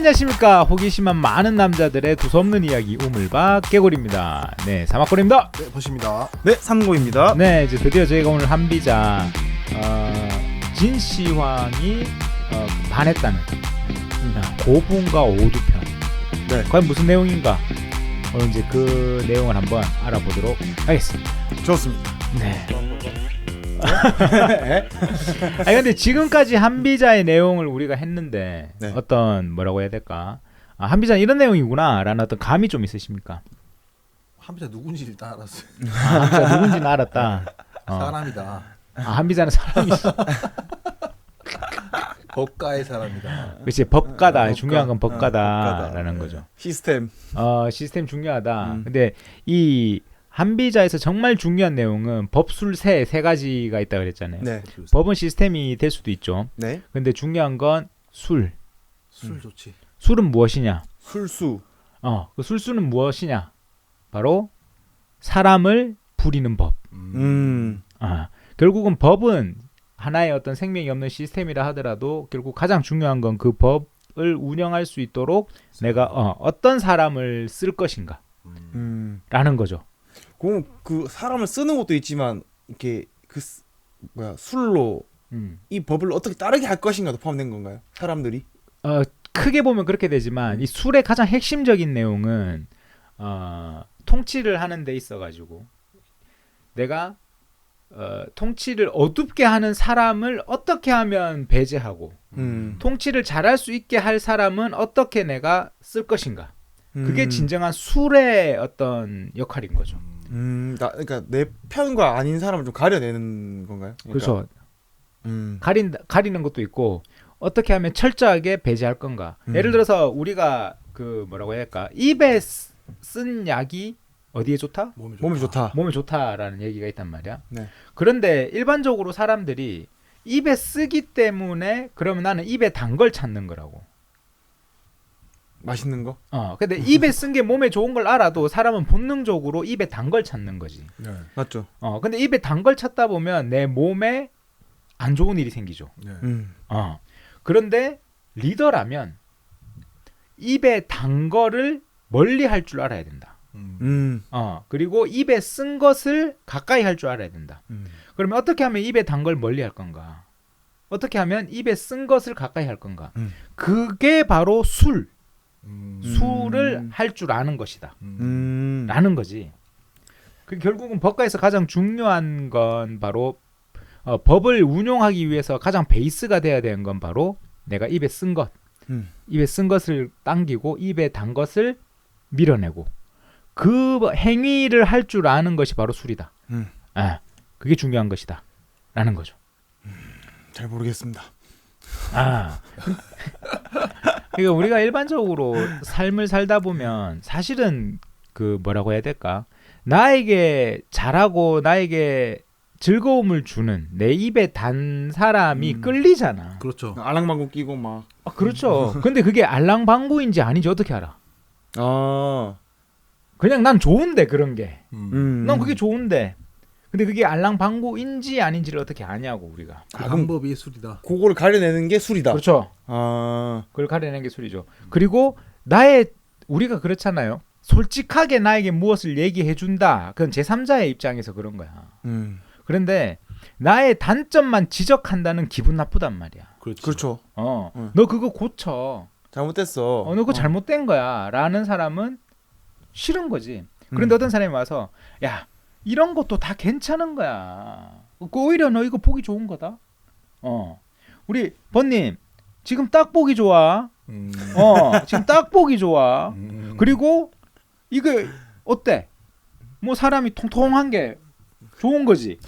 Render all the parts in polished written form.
안녕하십니까. 호기심한 많은 남자들의 두서없는 이야기 우물박 개골입니다. 네, 사막골입니다. 네, 보십니다. 네, 삼고입니다. 네, 이제 드디어 저희가 오늘 한비자 진시황이 반했다는 고분과 오두편. 네, 과연 무슨 내용인가? 오늘 이제 그 내용을 한번 알아보도록 하겠습니다. 좋습니다. 네. 아니 근데 지금까지 한비자의 내용을 우리가 했는데 네. 어떤 뭐라고 해야 될까? 한비자 이런 내용이구나라는 어떤 감이 좀 있으십니까? 한비자 누군지 일단 알았어요. 한비자 누군지는 알았다. 사람이다. 한비자는 사람이죠. 법가의 사람이다. 그렇지, 법가다. 법가. 중요한 건 법가다라는 법가다. 거죠. 시스템. 시스템 중요하다. 근데 이 한비자에서 정말 중요한 내용은 법술세 세 가지가 있다 그랬잖아요. 네. 법은 시스템이 될 수도 있죠. 네. 근데 중요한 건 술. 술 좋지. 술은 무엇이냐? 술수. 그 술수는 무엇이냐? 바로 사람을 부리는 법. 결국은 법은 하나의 어떤 생명이 없는 시스템이라 하더라도 결국 가장 중요한 건 그 법을 운영할 수 있도록 내가 어떤 사람을 쓸 것인가 라는 거죠. 그 사람을 쓰는 것도 있지만 이렇게 술로 이 법을 어떻게 따르게 할 것인가도 포함된 건가요? 사람들이? 크게 보면 그렇게 되지만 이 술의 가장 핵심적인 내용은 통치를 하는 데 있어가지고 내가 통치를 어둡게 하는 사람을 어떻게 하면 배제하고 통치를 잘할 수 있게 할 사람은 어떻게 내가 쓸 것인가. 그게 진정한 술의 어떤 역할인 거죠. 그러니까 내 편과 아닌 사람을 좀 가려내는 건가요? 그러니까. 그렇죠. 가리는 것도 있고 어떻게 하면 철저하게 배제할 건가. 예를 들어서 우리가 그 뭐라고 해야 할까? 입에 쓴 약이 어디에 좋다? 몸에 좋다. 몸에 좋다라는 얘기가 있단 말이야. 네. 그런데 일반적으로 사람들이 입에 쓰기 때문에 그러면 나는 입에 단 걸 찾는 거라고. 맛있는 거? 근데 입에 쓴 게 몸에 좋은 걸 알아도 사람은 본능적으로 입에 단 걸 찾는 거지. 네. 맞죠. 근데 입에 단 걸 찾다 보면 내 몸에 안 좋은 일이 생기죠. 네. 그런데 리더라면 입에 단 거를 멀리 할 줄 알아야 된다. 그리고 입에 쓴 것을 가까이 할 줄 알아야 된다. 그러면 어떻게 하면 입에 단 걸 멀리 할 건가? 어떻게 하면 입에 쓴 것을 가까이 할 건가? 그게 바로 술을 할 줄 아는 것이다. 라는 거지. 그 결국은 법가에서 가장 중요한 건 바로 법을 운용하기 위해서 가장 베이스가 돼야 되는 건 바로 내가 입에 쓴 것. 입에 쓴 것을 당기고 입에 단 것을 밀어내고 그 행위를 할 줄 아는 것이 바로 술이다. 그게 중요한 것이다. 라는 거죠. 잘 모르겠습니다. 그러니까 우리가 일반적으로 삶을 살다 보면 사실은 그 뭐라고 해야 될까? 나에게 잘하고 나에게 즐거움을 주는 내 입에 단 사람이 끌리잖아. 그렇죠. 알랑방구 끼고 막. 그렇죠. 근데 그게 알랑방구인지 아닌지 어떻게 알아? 그냥 난 좋은데 그런 게. 난 그게 좋은데. 근데 그게 알랑방구인지 아닌지를 어떻게 아냐고 우리가. 그 방법이 술이다. 그거를 가려내는 게 술이다. 그렇죠. 그걸 가려내는 게 술이죠. 그리고 우리가 그렇잖아요. 솔직하게 나에게 무엇을 얘기해 준다. 그건 제3자의 입장에서 그런 거야. 그런데 나의 단점만 지적한다는 기분 나쁘단 말이야. 그렇죠. 너 그거 고쳐. 잘못됐어. 너 그거 잘못된 거야. 라는 사람은 싫은 거지. 그런데 어떤 사람이 와서 야 이런 것도 다 괜찮은 거야. 오히려 너 이거 보기 좋은 거다. 우리 번님 지금 딱 보기 좋아. 지금 딱 보기 좋아. 그리고 이거 어때? 뭐 사람이 통통한 게 좋은 거지.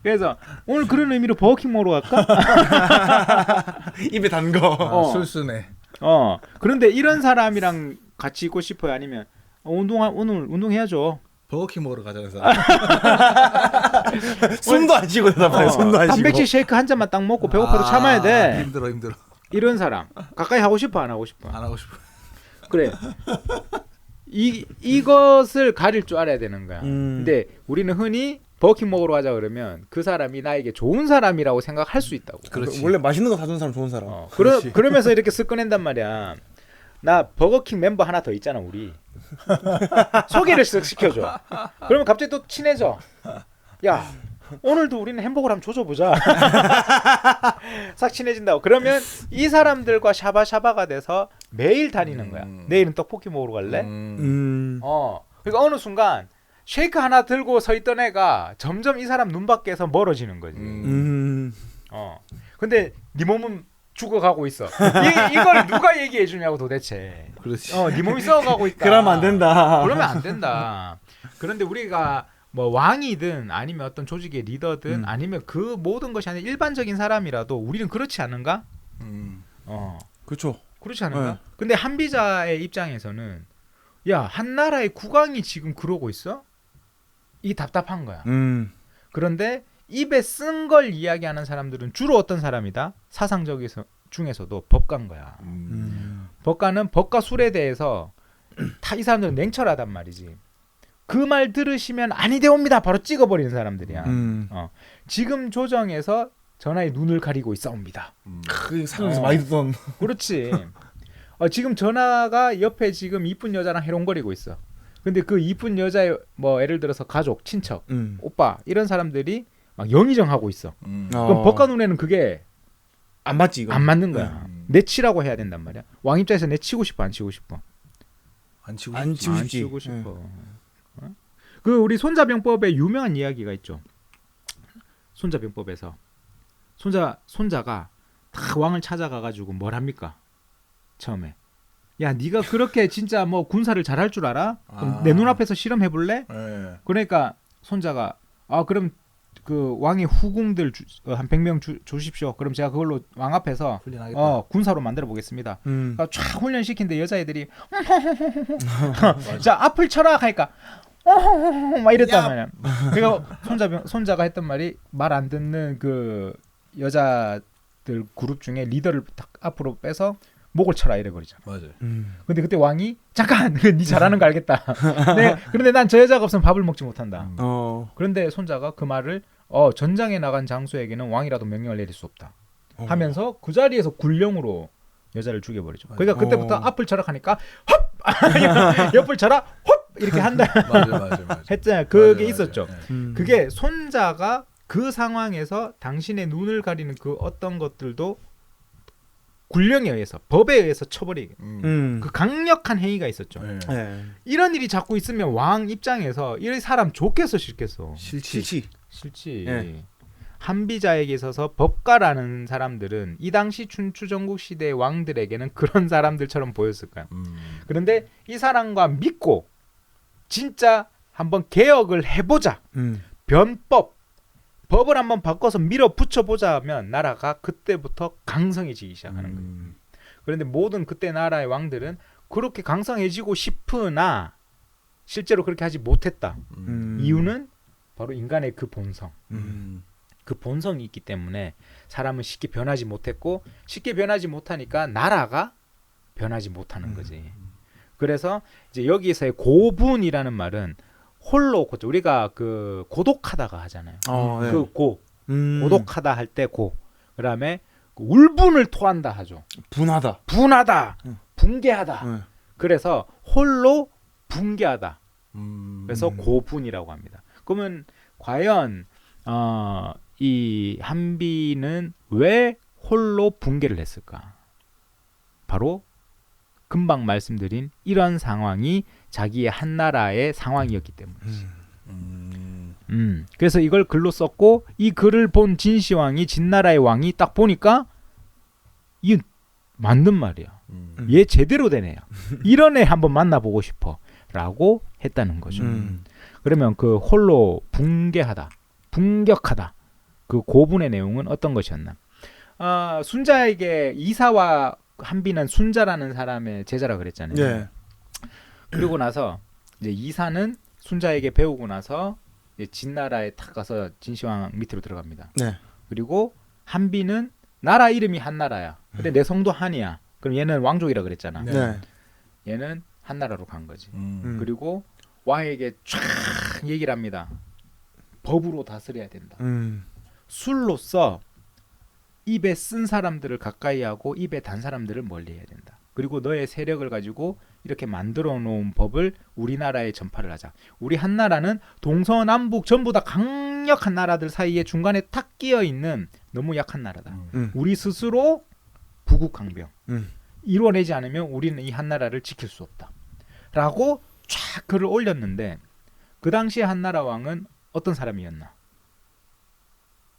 그래서 오늘 그런 의미로 버거킹 먹으러 갈까? 입에 단 거. 술수네. 그런데 이런 사람이랑 같이 있고 싶어요? 아니면 오늘 운동해야죠. 버거킹 먹으러 가자는 사람. 숨도 안 쉬고 대답해요. 숨도 안 쉬고. 단백질 쉐이크 한 잔만 딱 먹고 배고파도 참아야 돼. 힘들어. 이런 사람 가까이 하고 싶어 안 하고 싶어? 안 하고 싶어. 그래. 이것을 가릴 줄 알아야 되는 거야. 근데 우리는 흔히 버거킹 먹으러 가자 그러면 그 사람이 나에게 좋은 사람이라고 생각할 수 있다고. 그렇지. 원래 맛있는 거 사주는 사람 좋은 사람. 그렇지. 그러면서 이렇게 쓱 꺼낸단 말이야. 나 버거킹 멤버 하나 더 있잖아 우리. 소개를 쓱 시켜줘. 그러면 갑자기 또 친해져. 야 오늘도 우리는 햄버거를 한번 조져보자. 싹 친해진다고. 그러면 이 사람들과 샤바샤바가 돼서 매일 다니는 거야. 내일은 떡볶이 먹으러 갈래? 그러니까 어느 순간 쉐이크 하나 들고 서 있던 애가 점점 이 사람 눈 밖에서 멀어지는 거지. 근데 네 몸은 죽어가고 있어. 이걸 누가 얘기해 주냐고 도대체. 그렇지. 네 몸이 썩어가고 있다. 그러면 안 된다. 그러면 안 된다. 그런데 우리가 뭐 왕이든 아니면 어떤 조직의 리더든 아니면 그 모든 것이 아니라 일반적인 사람이라도 우리는 그렇지 않은가? 그렇죠. 그렇지 않은가? 네. 근데 한비자의 입장에서는 야, 한 나라의 국왕이 지금 그러고 있어? 이게 답답한 거야. 그런데 입에 쓴 걸 이야기하는 사람들은 주로 어떤 사람이다? 사상적 중에서도 법가인 거야. 법가는 법과 술에 대해서 다 이 사람들은 냉철하단 말이지. 그 말 들으시면 아니되옵니다. 바로 찍어버리는 사람들이야. 지금 조정에서 전하의 눈을 가리고 있사옵니다. 그 사전에서 많이 듣던. 그렇지. 지금 전하가 옆에 지금 이쁜 여자랑 해롱거리고 있어. 근데 그 이쁜 여자의 뭐 예를 들어서 가족, 친척, 오빠 이런 사람들이 막 영의정하고 있어. 그럼 법가 눈에는 그게 안 맞지 이거. 안 맞는 거야. 내치라고 해야 된단 말이야. 왕 입장에서 내치고 싶어, 안 치고 싶어? 안 치고 안 싶지. 치고 안 싶지. 치고 싶어. 그 우리 손자병법에 유명한 이야기가 있죠. 손자병법에서 손자가 다 왕을 찾아가가지고 뭘 합니까? 처음에 야 네가 그렇게 진짜 뭐 군사를 잘할 줄 알아? 그럼 내 눈앞에서 실험해볼래? 네. 그러니까 손자가 그럼 그 왕의 후궁들 한 100명 주십시오. 그럼 제가 그걸로 왕 앞에서 훈련하겠다. 군사로 만들어 보겠습니다. 그러니까 쫙 훈련시킨데 여자애들이 자 앞을 쳐라 하니까 막 이랬단 말이야. 그러니까 손자가 했던 말이 말 안 듣는 그 여자들 그룹 중에 리더를 딱 앞으로 빼서 목을 쳐라 이래 버리잖아. 맞아요. 근데 그때 왕이 잠깐 네 잘하는 거 알겠다. 그런데 난 저 여자가 없으면 밥을 먹지 못한다. 그런데 손자가 그 말을 전장에 나간 장수에게는 왕이라도 명령을 내릴 수 없다 하면서 그 자리에서 굴령으로 여자를 죽여버리죠. 그러니까 그때부터 앞을 쳐라 하니까 헙 옆을 쳐라 헙 이렇게 한다. 맞아. 했잖아요. 그게 맞아. 있었죠. 네. 그게 손자가 그 상황에서 당신의 눈을 가리는 그 어떤 것들도 굴령에 의해서 법에 의해서 쳐버리게 그 강력한 행위가 있었죠. 네. 이런 일이 자꾸 있으면 왕 입장에서 이 사람 좋겠어 싫겠어? 싫지. 싫지. 네. 한비자에게 있어서 법가라는 사람들은 이 당시 춘추 전국 시대의 왕들에게는 그런 사람들처럼 보였을 거야. 그런데 이 사람과 믿고 진짜 한번 개혁을 해보자. 법을 한번 바꿔서 밀어붙여보자 하면 나라가 그때부터 강성해지기 시작하는 거예요. 그런데 모든 그때 나라의 왕들은 그렇게 강성해지고 싶으나 실제로 그렇게 하지 못했다. 이유는 바로 인간의 그 본성. 그 본성이 있기 때문에 사람은 쉽게 변하지 못했고 쉽게 변하지 못하니까 나라가 변하지 못하는 거지. 그래서 이제 여기서의 고분이라는 말은 홀로 우리가 그 고독하다가 하잖아요. 네. 그 고독하다 할 때 고. 그다음에 울분을 토한다 하죠. 분하다. 붕괴하다. 그래서 홀로 붕괴하다. 그래서 고분이라고 합니다. 그러면 과연 이 한비는 왜 홀로 붕괴를 했을까? 바로 금방 말씀드린 이런 상황이 자기의 한 나라의 상황이었기 때문이지. 그래서 이걸 글로 썼고 이 글을 본 진시황이 진나라의 왕이 딱 보니까 이 맞는 말이야. 얘 제대로 된 애야. 이런 애 한번 만나보고 싶어라고 했다는 거죠. 그러면 그 홀로 붕괴하다, 분격하다 그 고분의 내용은 어떤 것이었나? 순자에게 이사와 한비는 순자라는 사람의 제자라 그랬잖아요. 네. 그리고 나서 이제 이사는 순자에게 배우고 나서 이제 진나라에 탁 가서 진시황 밑으로 들어갑니다. 네. 그리고 한비는 나라 이름이 한나라야. 근데 내 성도 한이야. 그럼 얘는 왕족이라 그랬잖아. 네. 얘는 한나라로 간 거지. 그리고 왕에게 쫙 얘기를 합니다. 법으로 다스려야 된다. 음. 술로서 입에 쓴 사람들을 가까이 하고 입에 단 사람들을 멀리 해야 된다. 그리고 너의 세력을 가지고 이렇게 만들어 놓은 법을 우리나라에 전파를 하자. 우리 한나라는 동서남북 전부 다 강력한 나라들 사이에 중간에 탁 끼어 있는 너무 약한 나라다. 우리 스스로 부국강병 이루어내지 않으면 우리는 이 한나라를 지킬 수 없다. 라고 쫙 글을 올렸는데 그 당시에 한나라 왕은 어떤 사람이었나?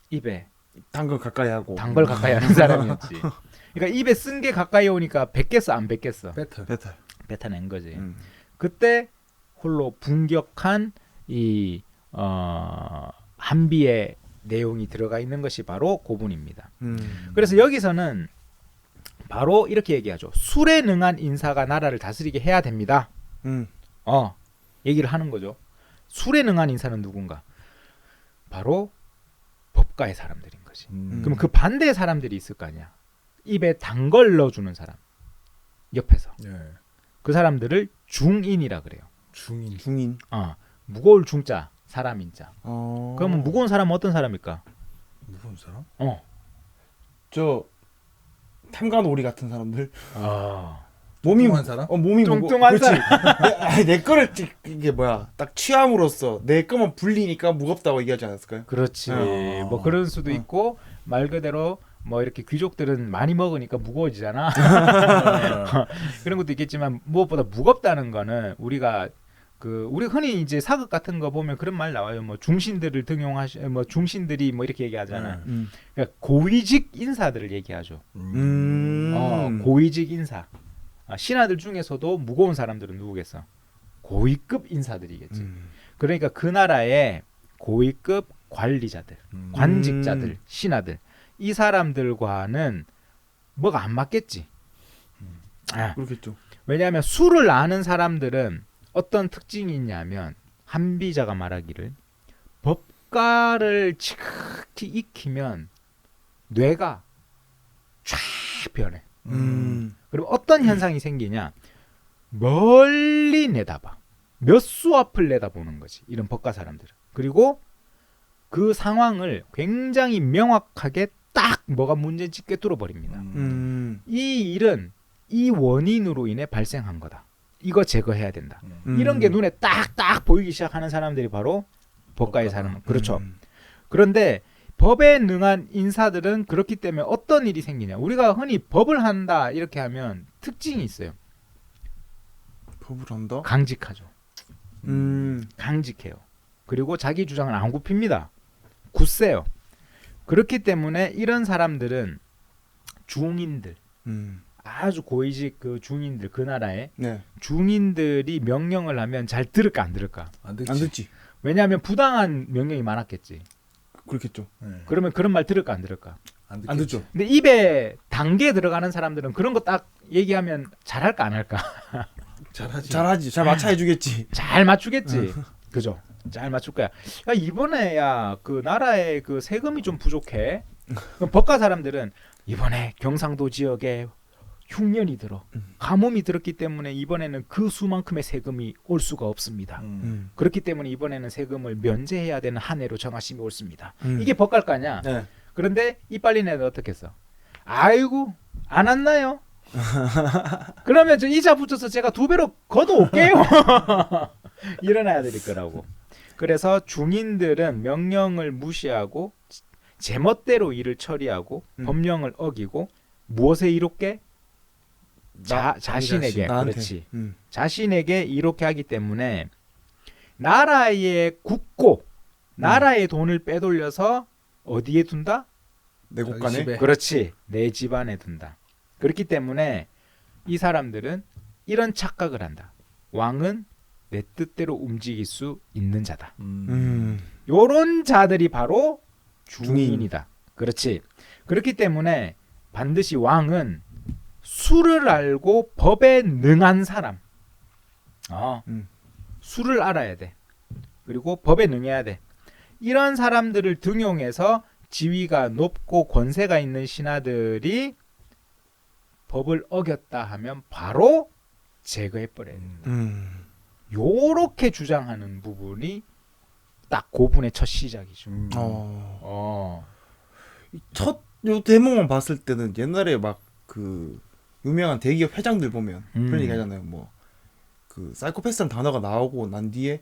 입에 단 걸 가까이 하고. 단 걸 가까이 하는 사람이었지. 그러니까 입에 쓴 게 가까이 오니까 뱉겠어 안 뱉겠어? 배틀. 배탈. 뱉어낸 거지. 그때 홀로 분격한 이 한비의 내용이 들어가 있는 것이 바로 고분입니다. 그래서 여기서는 바로 이렇게 얘기하죠. 술에 능한 인사가 나라를 다스리게 해야 됩니다. 얘기를 하는 거죠. 술에 능한 인사는 누군가? 바로 법가의 사람들인 거지. 그럼 그 반대의 사람들이 있을 거 아니야. 입에 단 걸 넣어주는 사람. 옆에서. 예. 그 사람들을 중인이라 그래요. 중인. 중인. 무거울 중자, 사람인자. 어. 그러면 무거운 사람은 어떤 사람일까? 무슨 사람? 저 탐관오리 같은 사람들. 몸이 뚱뚱한 사람? 몸이 뚱뚱한 사람. 내 거를 이게 뭐야? 딱 취함으로써 내 거만 불리니까 무겁다고 얘기하지 않았을까요? 그렇지. 뭐 그런 수도 있고 말 그대로 뭐 이렇게 귀족들은 많이 먹으니까 무거워지잖아. 그런 것도 있겠지만 무엇보다 무겁다는 거는 우리가 우리 흔히 이제 사극 같은 거 보면 그런 말 나와요. 뭐 중신들을 뭐 중신들이 뭐 이렇게 얘기하잖아. 그러니까 고위직 인사들을 얘기하죠. 고위직 인사. 신하들 중에서도 무거운 사람들은 누구겠어? 고위급 인사들이겠지. 그러니까 그 나라의 고위급 관리자들, 관직자들, 신하들 이 사람들과는 뭐가 안 맞겠지. 그렇겠죠. 왜냐하면 술을 아는 사람들은 어떤 특징이 있냐면 한비자가 말하기를 법가를 지극히 익히면 뇌가 쫙 변해. 그럼 어떤 현상이 생기냐? 멀리 내다봐. 몇 수 앞을 내다보는 거지. 이런 법가 사람들은. 그리고 그 상황을 굉장히 명확하게 딱 뭐가 문제인지 꿰뚫어 버립니다. 이 일은 이 원인으로 인해 발생한 거다. 이거 제거해야 된다. 이런 게 눈에 딱딱 보이기 시작하는 사람들이 바로 법가의 사람. 그렇죠. 그런데 법에 능한 인사들은 그렇기 때문에 어떤 일이 생기냐. 우리가 흔히 법을 한다 이렇게 하면 특징이 있어요. 법을 한다? 강직하죠. 강직해요. 그리고 자기 주장을 안 굽힙니다. 굳세요. 그렇기 때문에 이런 사람들은 중인들, 아주 고위직 그 중인들, 그 나라의 중인들이 명령을 하면 잘 들을까 안 들을까? 안 안 듣지. 왜냐하면 부당한 명령이 많았겠지. 그렇겠죠. 그러면 그런 말 들을까 안 들을까? 안 듣죠. 근데 입에 단계 들어가는 사람들은 그런 거 딱 얘기하면 잘할까 안 할까? 잘하지. 잘 맞춰 해주겠지. 잘 맞추겠지. 그죠? 잘 맞출 거야. 야, 이번에 그 나라에 그 세금이 좀 부족해. 그럼 법가 사람들은 이번에 경상도 지역에 흉년이 들어 가뭄이 들었기 때문에 이번에는 그 수만큼의 세금이 올 수가 없습니다. 그렇기 때문에 이번에는 세금을 면제해야 되는 한 해로 정하심이 옳습니다. 이게 법가일 거 아니야. 네. 그런데 이빨린 애는 어떻게 했어? 아이고 안 왔나요? 그러면 저 이자 붙여서 제가 2배로 걷어올게요. 이런 아이들일 거라고. 그래서 중인들은 명령을 무시하고 제멋대로 일을 처리하고 법령을 어기고 무엇에 이롭게? 자신에게. 그렇지. 자신에게 이렇게 하기 때문에 나라에 굳고 나라의 돈을 빼돌려서 어디에 둔다? 내 곳간에. 그렇지. 내 집안에 둔다. 그렇기 때문에 이 사람들은 이런 착각을 한다. 왕은 내 뜻대로 움직일 수 있는 자다. 요런 자들이 바로 중인이다. 그렇지. 그렇기 때문에 반드시 왕은 수를 알고 법에 능한 사람. 수를 알아야 돼. 그리고 법에 능해야 돼. 이런 사람들을 등용해서 지위가 높고 권세가 있는 신하들이 법을 어겼다 하면 바로 제거해 버려야 된다. 요렇게 주장하는 부분이 딱 고분의 첫 시작이죠. 첫 요 대목만 봤을 때는 옛날에 막 그 유명한 대기업 회장들 보면 그런 얘기 하잖아요. 뭐 그 사이코패스라는 단어가 나오고 난 뒤에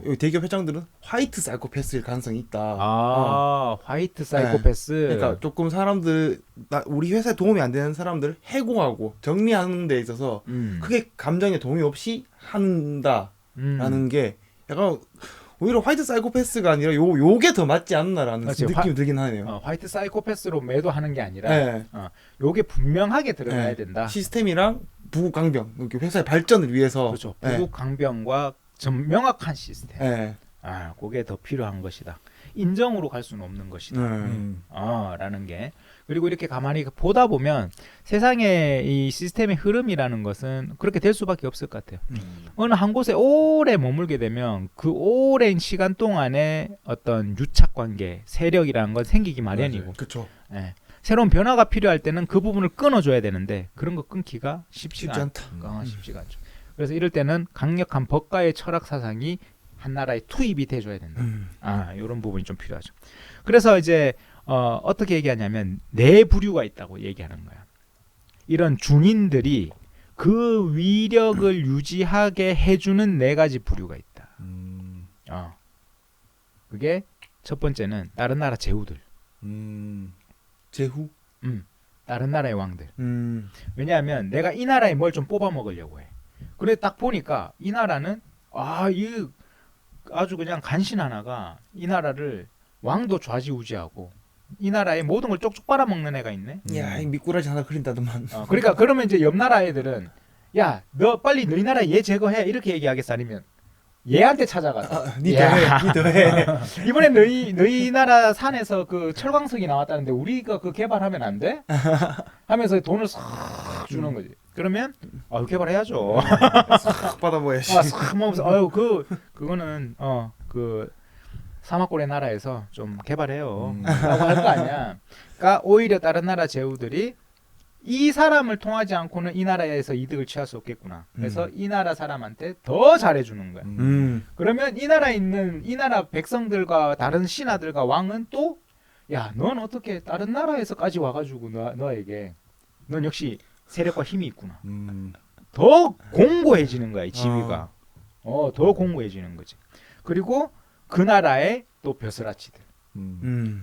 이 대기업 회장들은 화이트 사이코패스일 가능성이 있다. 화이트 사이코패스. 네. 그러니까 조금 사람들 우리 회사에 도움이 안 되는 사람들을 해고하고 정리하는 데 있어서 크게 감정에 도움이 없이 한다라는 게 약간 오히려 화이트 사이코패스가 아니라 요게 더 맞지 않나라는 그렇지. 느낌이 들긴 하네요. 화이트 사이코패스로 매도하는 게 아니라 네. 요게 분명하게 드러나야 네. 된다. 시스템이랑 부국 강병, 이렇게 회사의 발전을 위해서. 그렇죠. 네. 부국 강병과 명확한 시스템. 네. 그게 더 필요한 것이다. 인정으로 갈 수는 없는 것이다. 라는 게. 그리고 이렇게 가만히 보다 보면 세상의 이 시스템의 흐름이라는 것은 그렇게 될 수밖에 없을 것 같아요. 어느 한 곳에 오래 머물게 되면 그 오랜 시간 동안에 어떤 유착관계, 세력이라는 건 생기기 마련이고. 그렇죠. 예. 새로운 변화가 필요할 때는 그 부분을 끊어줘야 되는데 그런 거 끊기가 쉽지 않다. 쉽지가 않죠. 그래서 이럴 때는 강력한 법가의 철학 사상이 한 나라에 투입이 돼줘야 된다. 이런 부분이 좀 필요하죠. 그래서 이제 어떻게 얘기하냐면 네 부류가 있다고 얘기하는 거야. 이런 중인들이 그 위력을 유지하게 해주는 네 가지 부류가 있다. 그게 첫 번째는 다른 나라 제후들. 제후? 다른 나라의 왕들. 왜냐하면 내가 이 나라에 뭘 좀 뽑아 먹으려고 해. 그래 딱 보니까 이 나라는 이 아주 그냥 간신 하나가 이 나라를 왕도 좌지우지하고 이 나라의 모든 걸 쪽쪽 빨아먹는 애가 있네. 야, 이 미꾸라지 하나 그린다더만. 그러니까 그러면 이제 옆 나라 애들은 야, 너 빨리 너희 나라 얘 제거해 이렇게 얘기하겠어 아니면 얘한테 찾아가서 니 더해. 이번에 너희 나라 산에서 그 철광석이 나왔다는데 우리가 그 개발하면 안 돼? 하면서 돈을 싹 주는 거지. 그러면 개발해야죠. 싹 받아보야지. 싹 먹으면서 그거는 그 사막골의 나라에서 좀 개발해요. 라고 할 거 아니야. 그러니까 오히려 다른 나라 제후들이 이 사람을 통하지 않고는 이 나라에서 이득을 취할 수 없겠구나. 그래서 이 나라 사람한테 더 잘해주는 거야. 그러면 이 나라에 있는 이 나라 백성들과 다른 신하들과 왕은 또 야, 넌 어떻게 다른 나라에서까지 와가지고 너에게 넌 역시 세력과 힘이 있구나. 더 공고해지는 거야, 이 지위가. 더 공고해지는 거지. 그리고 그 나라의 또 벼슬아치들.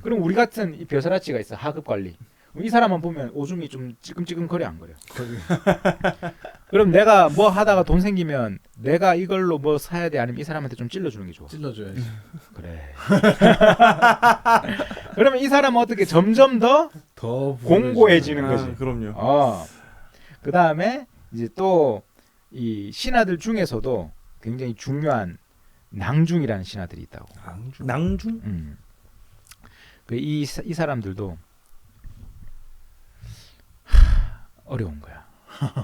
그럼 우리 같은 이 벼슬아치가 있어, 하급 관리. 이 사람만 보면 오줌이 좀 찌끔찌끔거려 안 거려. 그럼 내가 뭐 하다가 돈 생기면 내가 이걸로 뭐 사야 돼 아니면 이 사람한테 좀 찔러주는 게 좋아. 찔러줘야지. 그래. 그러면 이 사람은 어떻게 점점 더 공고해지는 거지. 그럼요. 그 다음에 이제 또 이 신하들 중에서도 굉장히 중요한 낭중이라는 신하들이 있다고. 낭중? 이 사람들도 어려운 거야.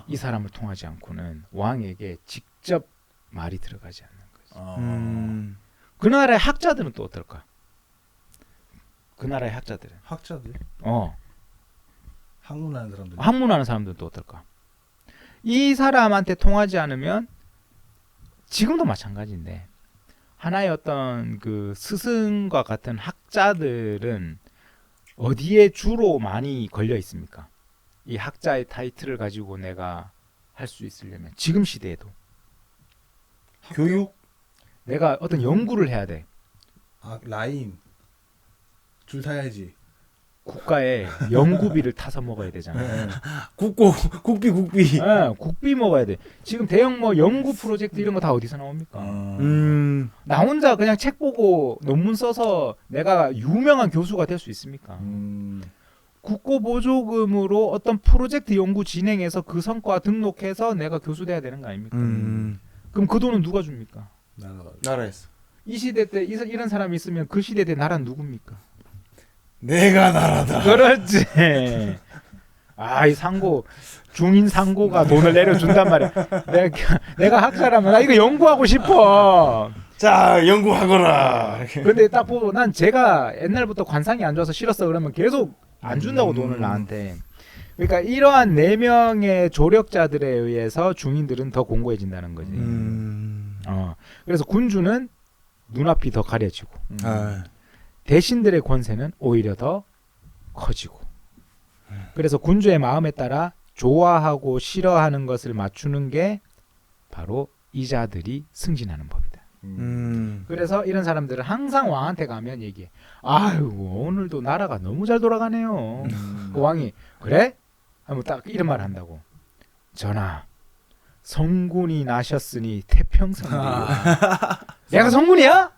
이 사람을 통하지 않고는 왕에게 직접 말이 들어가지 않는 거지. 그 나라의 학자들은 또 어떨까? 그 나라의 학자들은 학자들? 학문하는 사람들. 학문하는 사람들은 또 어떨까? 이 사람한테 통하지 않으면 지금도 마찬가지인데 하나의 어떤 그 스승과 같은 학자들은 어디에 주로 많이 걸려 있습니까? 이 학자의 타이틀을 가지고 내가 할 수 있으려면 지금 시대에도 교육? 내가 어떤 연구를 해야 돼. 라임 줄 타야지. 국가에 연구비를 타서 먹어야 되잖아. 국비. 국비 먹어야 돼. 지금 대형 뭐 연구 프로젝트 이런 거 다 어디서 나옵니까? 나 혼자 그냥 책 보고 논문 써서 내가 유명한 교수가 될 수 있습니까? 국고보조금으로 어떤 프로젝트 연구 진행해서 그 성과 등록해서 내가 교수 돼야 되는 거 아닙니까? 그럼 그 돈은 누가 줍니까? 나라에서. 이 시대 때 이런 사람이 있으면 그 시대 때 나라는 누굽니까? 내가 나라다. 그렇지. 이 상고 중인 상고가 돈을 내려준단 말이야. 내가 학자라면 나 이거 연구하고 싶어. 자, 연구하거라. 근데 딱 보고 난 제가 옛날부터 관상이 안 좋아서 싫었어 그러면 계속 안 준다고 돈을 나한테. 그러니까 이러한 4명의 조력자들에 의해서 중인들은 더 공고해진다는 거지. 그래서 군주는 눈앞이 더 가려지고 아, 대신들의 권세는 오히려 더 커지고 그래서 군주의 마음에 따라 좋아하고 싫어하는 것을 맞추는 게 바로 이 자들이 승진하는 법이다. 그래서 이런 사람들은 항상 왕한테 가면 얘기해. 아이고 오늘도 나라가 너무 잘 돌아가네요. 그 왕이 그래? 하면 딱 이런 말 한다고. 전하 성군이 나셨으니 태평성이요. 내가 성군이야?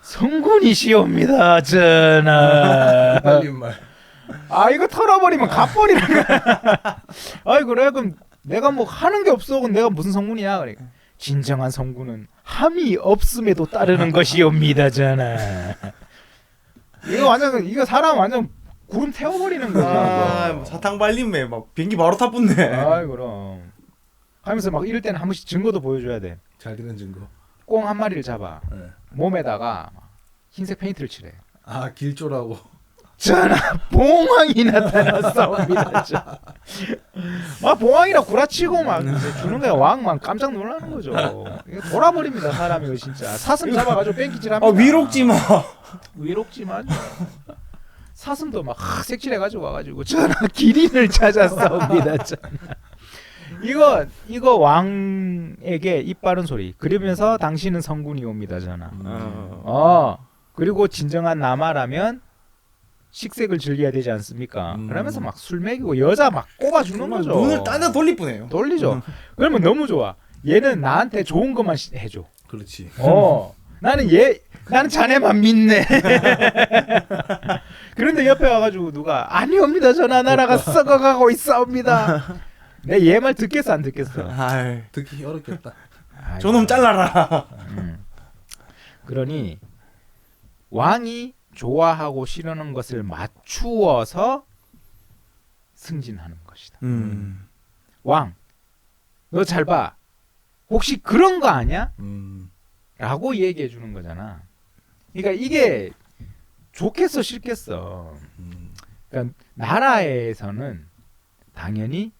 성군이시옵니다 전하. 빨린 말. 아 이거 털어버리면 갚버리는 거야. 아이 그래 그럼 내가 뭐 하는 게 없어. 그럼 내가 무슨 성군이야? 그래. 진정한 성군은 함이 없음에도 따르는 것이옵니다 전하. 이거 완전 이거 사람 완전 구름 태워버리는 거야. 뭐 사탕 발림에 막 비행기 바로 타붙네. 아이 그럼 하면서 막 이럴 때는 한 번씩 증거도 보여줘야 돼. 잘 되는 증거. 꽁 한 마리를 잡아 네. 몸에다가 흰색 페인트를 칠해. 아 길조라고. 전하 봉황이 나타났사옵니다. 막 봉황이라 구라치고 막 이제 주는 거야. 왕만 깜짝 놀라는 거죠. 이거 돌아버립니다 사람이. 이거 진짜 사슴 잡아가지고 뺑기질합니다. 위롭지 마. 위롭지만 사슴도 막 색칠해가지고 와가지고 전하 기린을 찾았사옵니다. 전하. 이거 왕에게 입 바른 소리. 그러면서 당신은 성군이옵니다 전하. 그리고 진정한 남아라면 식색을 즐겨야 되지 않습니까? 그러면서 막 술 먹이고 여자 막 꼽아주는 거죠. 눈을 딴 데 돌릴 뿐이에요. 돌리죠. 그러면 너무 좋아. 얘는 나한테 좋은 것만 해줘. 그렇지. 나는 자네만 믿네. 그런데 옆에 와가지고 누가 아니옵니다 전하 나라가 썩어가고 있사옵니다. 내 얘 말 듣겠어 안 듣겠어? 아이, 듣기 어렵겠다. 저놈 잘라라. 그러니 왕이 좋아하고 싫어하는 것을 맞추어서 승진하는 것이다. 왕, 너 잘 봐. 혹시 그런 거 아니야? 라고 얘기해 주는 거잖아. 그러니까 이게 좋겠어 싫겠어. 그러니까 나라에서는 당연히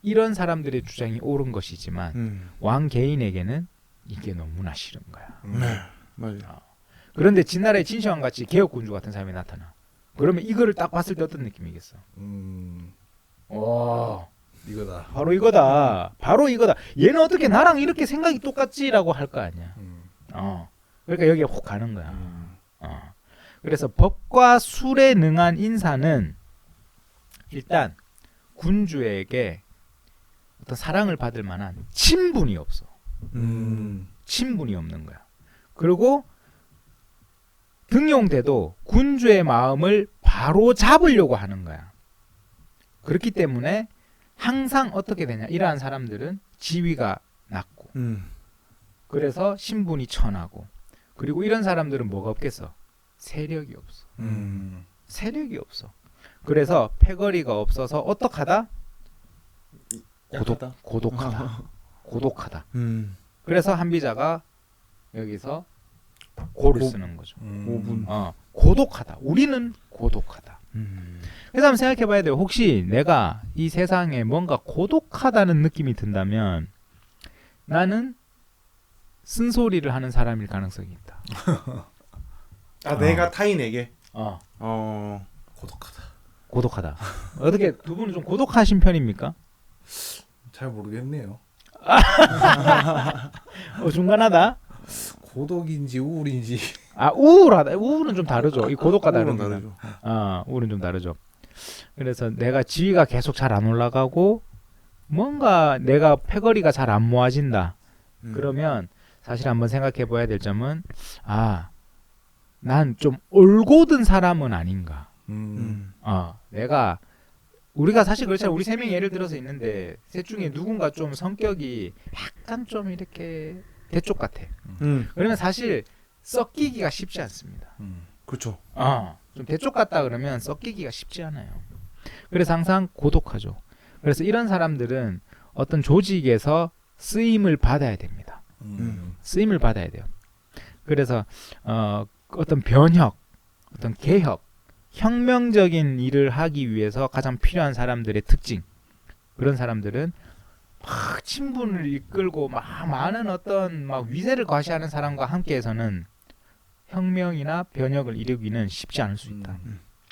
이런 사람들의 주장이 옳은 것이지만 왕 개인에게는 이게 너무나 싫은 거야. 네, 맞아요. 그런데 진나라의 진시황 같이 개혁군주 같은 사람이 나타나. 그러면 이거를 딱 봤을 때 어떤 느낌이겠어? 와, 이거다. 바로 이거다. 바로 이거다. 얘는 어떻게 나랑 이렇게 생각이 똑같지라고 할 거 아니야. 그러니까 여기에 혹 가는 거야. 그래서 법과 술에 능한 인사는 일단 군주에게 어떤 사랑을 받을 만한 친분이 없어. 친분이 없는 거야. 그리고 등용돼도 군주의 마음을 바로 잡으려고 하는 거야. 그렇기 때문에 항상 어떻게 되냐? 이러한 사람들은 지위가 낮고 그래서 신분이 천하고 그리고 이런 사람들은 뭐가 없겠어? 세력이 없어. 세력이 없어. 그래서 패거리가 없어서 어떡하다? 고독하다. 고독하다. 그래서 한비자가 여기서 고를 쓰는 거죠. 5분. 고독하다. 우리는 고독하다. 그래서 한번 생각해 봐야 돼요. 혹시 내가 이 세상에 뭔가 고독하다는 느낌이 든다면 나는 쓴소리를 하는 사람일 가능성이 있다. 내가 타인에게 고독하다. 고독하다. 어떻게 두 분은 좀 고독하신 편입니까? 잘 모르겠네요. 중간하다. 고독인지 우울인지. 우울하다. 우울은 좀 다르죠. 이 고독과 다른 우울은 거는. 다르죠. 우울은 좀 다르죠. 그래서 내가 지위가 계속 잘 안 올라가고 뭔가 내가 패거리가 잘 안 모아진다. 그러면 사실 한번 생각해 봐야 될 점은 난 좀 올곧은 사람은 아닌가. 내가 우리가 사실 그렇잖아. 우리 세 명이 예를 들어서 있는데 셋 중에 누군가 좀 성격이 약간 좀 이렇게 대쪽 같아. 그러면 사실 섞이기가 쉽지 않습니다. 그렇죠. 좀 대쪽 같다 그러면 섞이기가 쉽지 않아요. 그래서 항상 고독하죠. 그래서 이런 사람들은 어떤 조직에서 쓰임을 받아야 됩니다. 쓰임을 받아야 돼요. 그래서 어떤 변혁, 어떤 개혁, 혁명적인 일을 하기 위해서 가장 필요한 사람들의 특징. 그런 사람들은 막 친분을 이끌고 막 많은 어떤 막 위세를 과시하는 사람과 함께해서는 혁명이나 변혁을 이루기는 쉽지 않을 수 있다.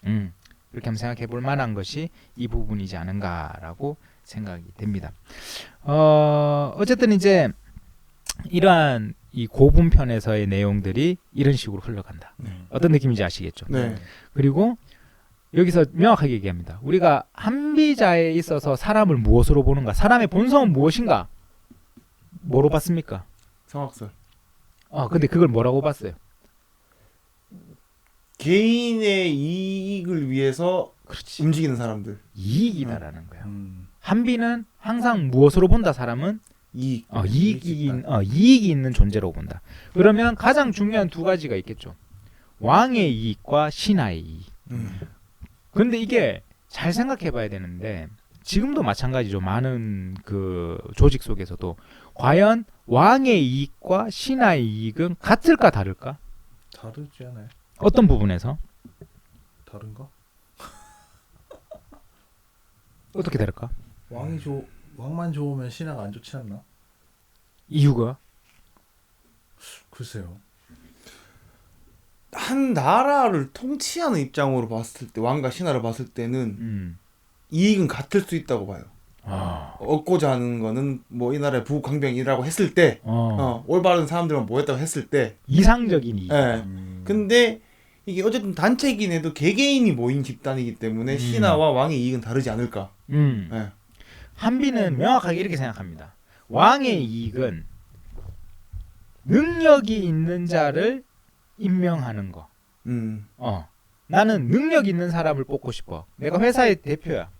그렇게 한번 생각해 볼 만한 것이 이 부분이지 않은가라고 생각이 됩니다. 어쨌든 이제 이러한 이 고분편에서의 내용들이 이런 식으로 흘러간다. 어떤 느낌인지 아시겠죠? 네. 그리고 여기서 명확하게 얘기합니다. 우리가 한비자에 있어서 사람을 무엇으로 보는가? 사람의 본성은 무엇인가? 뭐로 봤습니까? 성악설. 근데 그걸 뭐라고 봤어요? 개인의 이익을 위해서 그렇지. 움직이는 사람들. 이익이다라는 거야. 한비는 항상 무엇으로 본다? 사람은 이익. 이익이 있는 존재로 본다. 그러면 가장 중요한 두 가지가 있겠죠. 왕의 이익과 신하의 이익. 근데 이게 잘 생각해 봐야 되는데 지금도 마찬가지죠. 많은 그 조직 속에서도 과연 왕의 이익과 신하의 이익은 같을까 다를까? 다르지 않아요? 어떤 부분에서? 다른가? 어떻게 다를까? 왕만 좋으면 신하가 안 좋지 않나? 이유가? 글쎄요. 한 나라를 통치하는 입장으로 봤을 때 왕과 신하를 봤을 때는 이익은 같을 수 있다고 봐요. 얻고자 하는 거는 뭐 이 나라의 부강병이라고 했을 때 올바른 사람들만 모였다고 했을 때 이상적인 이익. 예. 근데 이게 어쨌든 단체이긴 해도 개개인이 모인 집단이기 때문에 신하와 왕의 이익은 다르지 않을까. 예. 한비는 명확하게 이렇게 생각합니다. 왕의 이익은 능력이 있는 자를 임명하는 거. 나는 능력 있는 사람을 뽑고 싶어. 내가 회사의 대표야.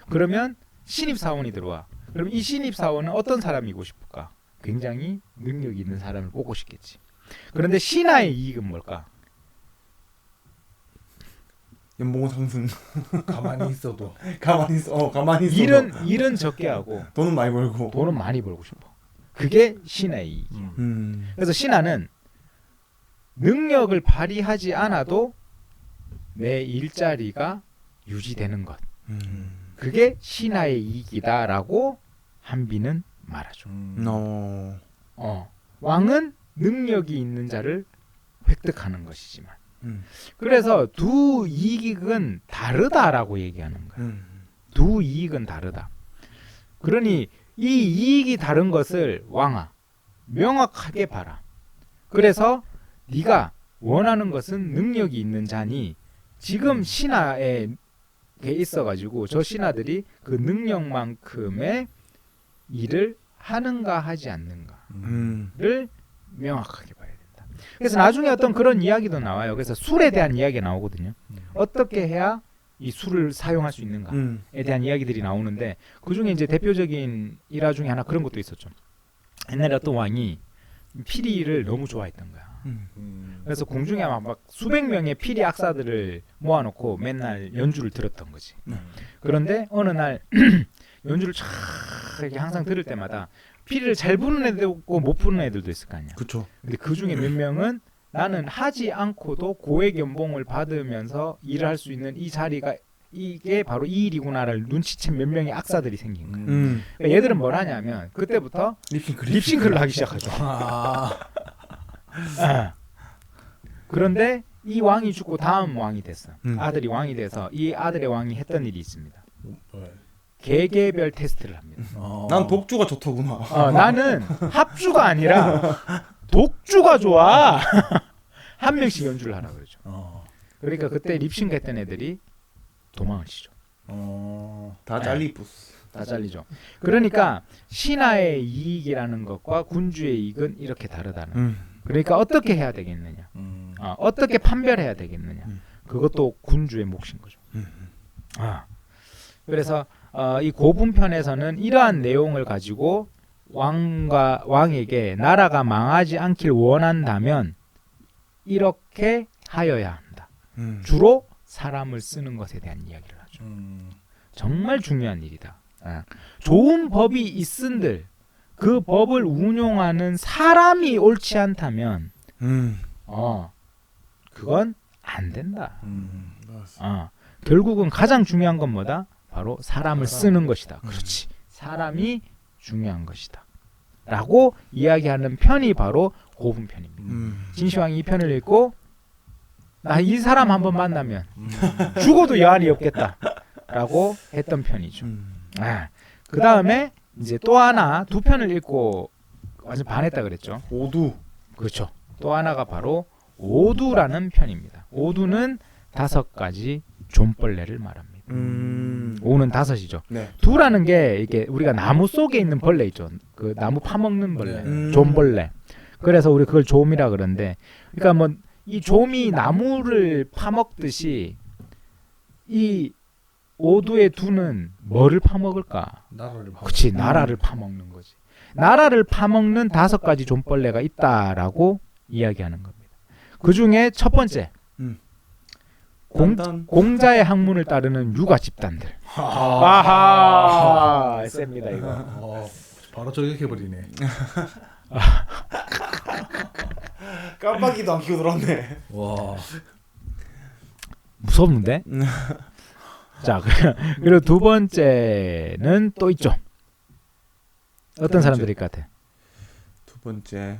그러면 신입사원이 들어와. 그럼 이 신입사원은 어떤 사람이고 싶을까? 굉장히 능력 있는 사람을 뽑고 싶겠지. 그런데 신하의 이익은 뭘까? 연봉 상승. 가만히 있어도 가만히 있어. 일은 적게 하고 돈은 많이 벌고. 돈은 많이 벌고 싶어. 그게 신하의 이익이야. 그래서 신하는 능력을 발휘하지 않아도 내 일자리가 유지되는 것. 그게 신하의 이익이다라고 한비는 말하죠. 왕은 능력이 있는 자를 획득하는 것이지만 그래서 두 이익은 다르다라고 얘기하는 거야. 두 이익은 다르다. 그러니 이 이익이 다른 것을 왕아 명확하게 봐라. 그래서 네가 원하는 것은 능력이 있는 자니 지금 신하에 있어가지고 저 신하들이 그 능력만큼의 일을 하는가 하지 않는가를 명확하게 봐야 된다. 그래서 나중에 어떤 그런 이야기도 나와요. 그래서 술에 대한 이야기가 나오거든요. 어떻게 해야 이 술을 사용할 수 있는가에 대한 이야기들이 나오는데 그 중에 이제 대표적인 일화 중에 하나 그런 것도 있었죠. 옛날에 어떤 왕이 피리를 너무 좋아했던 거야. 그래서 공중에 막 수백 명의 피리 악사들을 모아놓고 맨날 연주를 들었던 거지. 그런데 어느 날 연주를 쫙 이렇게 항상 들을 때마다 피리를 잘 부는 애들도 있고 못 부는 애들도 있을 거 아니야. 그렇죠. 근데 그 중에 몇 명은 나는 하지 않고도 고액 연봉을 받으면서 일을 할 수 있는 이 자리가 이게 바로 이 일이구나를 눈치챈 몇 명의 악사들이 생긴 거야. 그러니까 얘들은 뭘 하냐면 그때부터 립싱크를 하기 시작하죠. 그런데 이 왕이 죽고 다음 왕이 됐어. 아들이 왕이 돼서 이 아들의 왕이 했던 일이 있습니다. 개개별 테스트를 합니다. 난 독주가 좋더구나. 나는 합주가 아니라 독주가 좋아. 한 명씩 연주를 하라 그러죠. 그러니까 그때 립싱크 했던 애들이 도망을 치죠. 다 잘리부스. 다 잘리죠. 그러니까 신하의 이익이라는 것과 군주의 이익은 이렇게 다르다는. 그러니까 어떻게 해야 되겠느냐? 어떻게 판별해야 되겠느냐? 그것도 군주의 몫인 거죠. 그래서 이 고분편에서는 이러한 내용을 가지고 왕에게 나라가 망하지 않길 원한다면 이렇게 하여야 한다. 주로 사람을 쓰는 것에 대한 이야기를 하죠. 정말 중요한 일이다. 좋은 법이 있은들 그 법을 운용하는 사람이 옳지 않다면 그건 안 된다. 결국은 가장 중요한 건 뭐다? 바로 사람을 쓰는 것이다. 그렇지. 사람이 중요한 것이다. 라고 이야기하는 편이 바로 고분편입니다. 진시황이 이 편을 읽고 나 이 사람 한번 만나면 죽어도 여한이 없겠다라고 했던 편이죠. 그 다음에 이제 또 하나 두 편을 읽고 완전 반했다 그랬죠. 오두. 그렇죠. 또 하나가 바로 오두라는 편입니다. 오두는 5가지 존벌레를 말합니다. 오는 5이죠. 네. 두라는 게 이게 우리가 나무 속에 있는 벌레 있죠. 그 나무 파먹는 벌레, 존벌레. 그래서 우리 그걸 좀이라 그러는데, 그러니까 뭐 이 좀이 나무를 파먹듯이 이 오두의 두는 뭐를 파먹을까? 나라를 봐. 그렇지, 나라를 파먹는 거지. 나라를 파먹는 5가지 존벌레가 있다라고 이야기하는 겁니다. 그 중에 첫 번째, 공자의 학문을 따르는 유가 집단들. 아하, 셉니다 이거. 바로 저격해버리네. 깜빡이도 안 켜고 들었네. 와. 무섭는데? 자, 그리고 두 번째는 또 있죠. 어떤 사람들일 것 같아? 두 번째.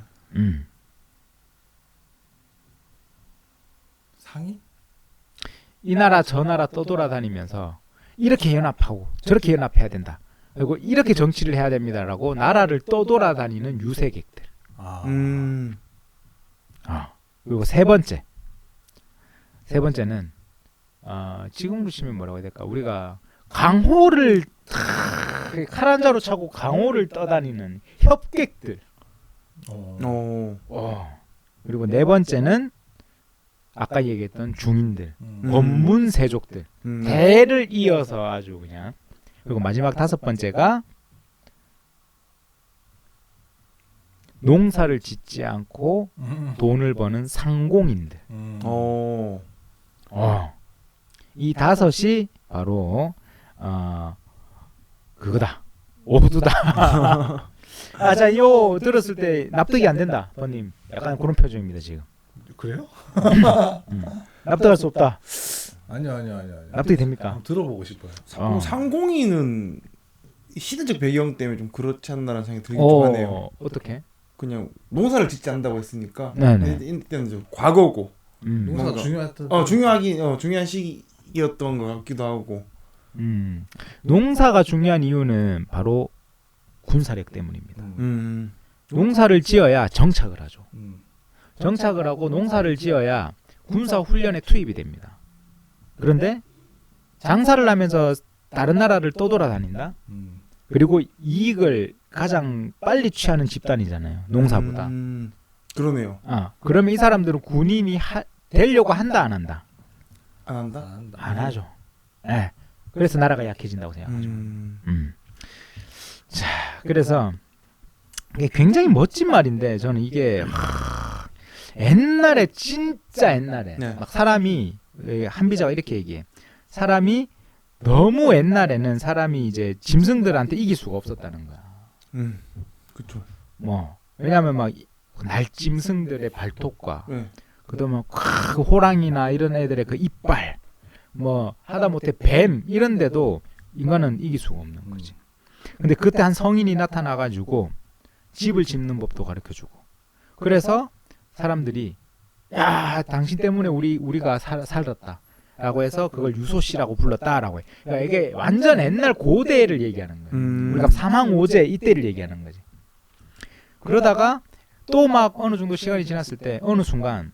상이? 이 나라 저 나라 떠돌아다니면서 이렇게 연합하고 저렇게 연합해야 된다. 그리고 이렇게 정치를 해야 됩니다라고 나라를 떠돌아다니는 유색객들. 그리고 세 번째는 지금으로 치면 뭐라고 해야 될까? 우리가 강호를 칼 한 자루 차고 강호를 떠다니는 협객들. 그리고 네 번째는 아까 얘기했던 중인들, 원문세족들, 대를 이어서 아주 그냥. 그리고 마지막 5번째가 농사를 짓지 않고 돈을 버는 상공인들. 이 5이 바로 그거다. 오두다. 자, 요 들었을 때 납득이 안 된다, 번님. 약간 그런 표정입니다 지금. 그래요? 납득할 수 없다. 아니요. 납득이 됩니까? 한번 들어보고 싶어요. 상공인은 시대적 배경 때문에 좀 그렇지 않나라는 생각이 들긴 좀 하네요. 어떻게? 그냥 농사를 짓지 않는다고 했으니까 네네. 이때는 좀 과거고 농사가 중요했던. 중요한 시기였던 것 같기도 하고. 농사가 중요한 이유는 바로 군사력 때문입니다. 농사를 지어야 정착을 하죠. 정착을 하고 농사를 지어야 군사 훈련에 투입이 됩니다. 그런데 장사를 하면서 다른 나라를 떠돌아다닌다. 그리고 이익을 가장 빨리 취하는 집단이잖아요. 농사보다. 그러네요. 그러면 이 사람들은 군인이 되려고 한다 안 한다? 안 한다? 안 하죠. 네. 그래서 나라가 약해진다고 생각하죠. 자, 그래서 이게 굉장히 멋진 말인데 저는 이게 옛날에 진짜 옛날에 네. 막 사람이 한비자가 이렇게 얘기해. 사람이 너무 옛날에는 사람이 이제 짐승들한테 이길 수가 없었다는 거야. 그렇죠. 뭐 왜냐하면 막 날짐승들의 발톱과 네. 그다음에 그 호랑이나 이런 애들의 그 이빨, 뭐 하다못해 뱀 이런데도 인간은 이길 수가 없는 거지. 근데 그때 한 성인이 나타나가지고 집을 짓는 법도 가르쳐주고. 그래서 사람들이 야 당신 때문에 우리가 살았다라고 해서 그걸 유소시라고 불렀다라고 해. 그러니까 이게 완전 옛날 고대를 얘기하는 거예요. 우리가 사망오제 이때를 얘기하는 거지. 그러다가 또 막 어느 정도 시간이 지났을 때 어느 순간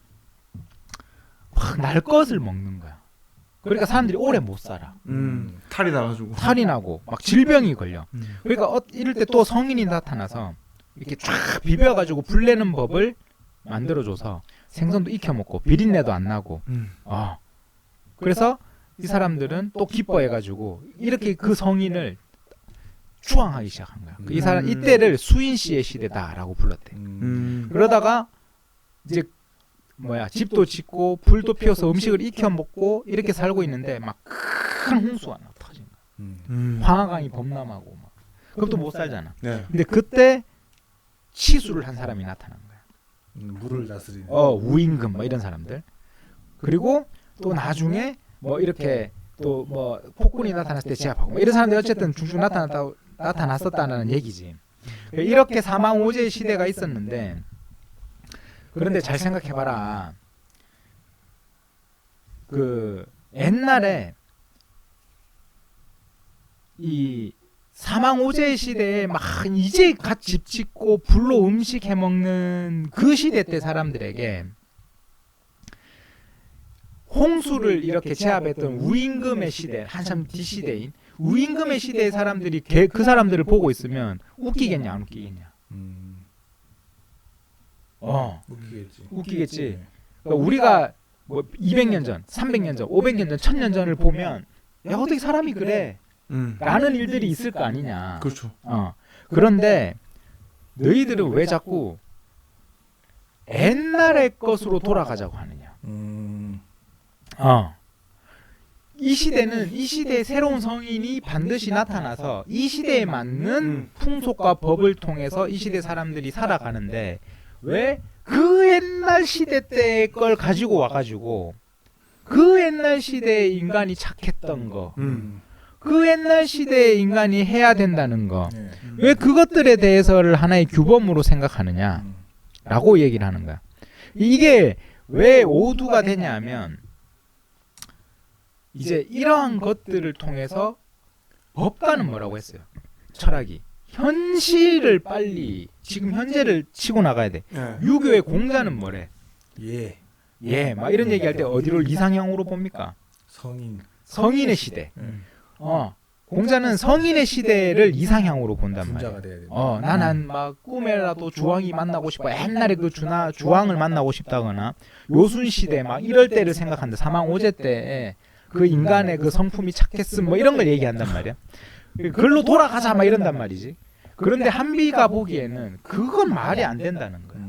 막 날 것을 먹는 거야. 그러니까 사람들이 오래 못 살아. 탈이 나가지고. 탈이 나고 막 질병이 걸려. 그러니까 이럴 때 또 성인이 나타나서 이렇게 쫙 비벼가지고 불내는 법을 만들어줘서 생선도 익혀먹고 비린내도 안 나고. 그래서 이 사람들은 또 기뻐해가지고 이렇게 그 성인을 추앙하기 시작한 거야. 이 사람 이때를 수인씨의 시대다라고 불렀대. 그러다가 이제 집도 짓고 불도 피워서 음식을 익혀 먹고 이렇게 살고 있는데 막 큰 홍수가 막 터진 거야. 황하강이 범람하고 막. 그럼 또 못 살잖아. 네. 근데 그때 치수를 한 사람이 나타난 거야. 물을 다스리는. 우임금 뭐 이런 사람들. 그리고 또 나중에 뭐 이렇게 또 뭐 폭군이 나타났을 때 제압하고 뭐 이런 사람들이 어쨌든 쭉쭉 나타났었다는 얘기지. 이렇게 사망오제 시대가 있었는데 그런데 잘 생각해봐라. 그 옛날에 이 사망오제 시대에 막 이제 갓 집 짓고 불로 음식 해 먹는 그 시대 때 사람들에게 홍수를 이렇게 제압했던 우임금의 시대, 한참 뒤 시대인 우임금의 시대의 사람들이 그 사람들을 보고 있으면 웃기겠냐 안 웃기겠냐? 웃기겠지. 웃기겠지. 그러니까 우리가 뭐 200년 전, 300년 전, 500년 전, 1000년 전을 보면 야 어떻게 사람이 그래? 라는 일들이 있을 거 아니냐. 그렇죠. 그런데 너희들은 왜 자꾸 옛날의 것으로 돌아가자고 하느냐. 이 시대는 이 시대의 새로운 성인이 반드시 나타나서 이 시대에 맞는 풍속과 법을 통해서 이 시대 사람들이 살아가는데 왜 그 옛날 시대 때의 걸 가지고 와가지고 그 옛날 시대의 인간이 착했던 거 그 옛날 시대의 인간이 해야 된다는 거 왜 그것들에 대해서를 하나의 규범으로 생각하느냐 라고 얘기를 하는 거야. 이게 왜 오두가 되냐면 이제 이러한 것들을 통해서 법가는 뭐라고 했어요? 철학이 현실을 빨리 지금 현재를 치고 나가야 돼. 유교의 공자는 뭐래? 막 이런 얘기할 때 어디를 이상형으로 봅니까? 성인의 시대. 공자는 성인의 시대를 이상향으로 본단 말이야. 나는 막 꿈에라도 주왕이 만나고 싶어. 옛날에 그 주왕을 만나고 싶다거나 요순 시대 막 이럴 때를 생각한다. 사망오제 때 그 인간의 그 성품이 착했음 뭐 이런 걸 얘기한단 말이야. 글로 돌아가자 막 이런단 말이지. 그런데 한비가 보기에는 그건 말이 안 된다는 거야.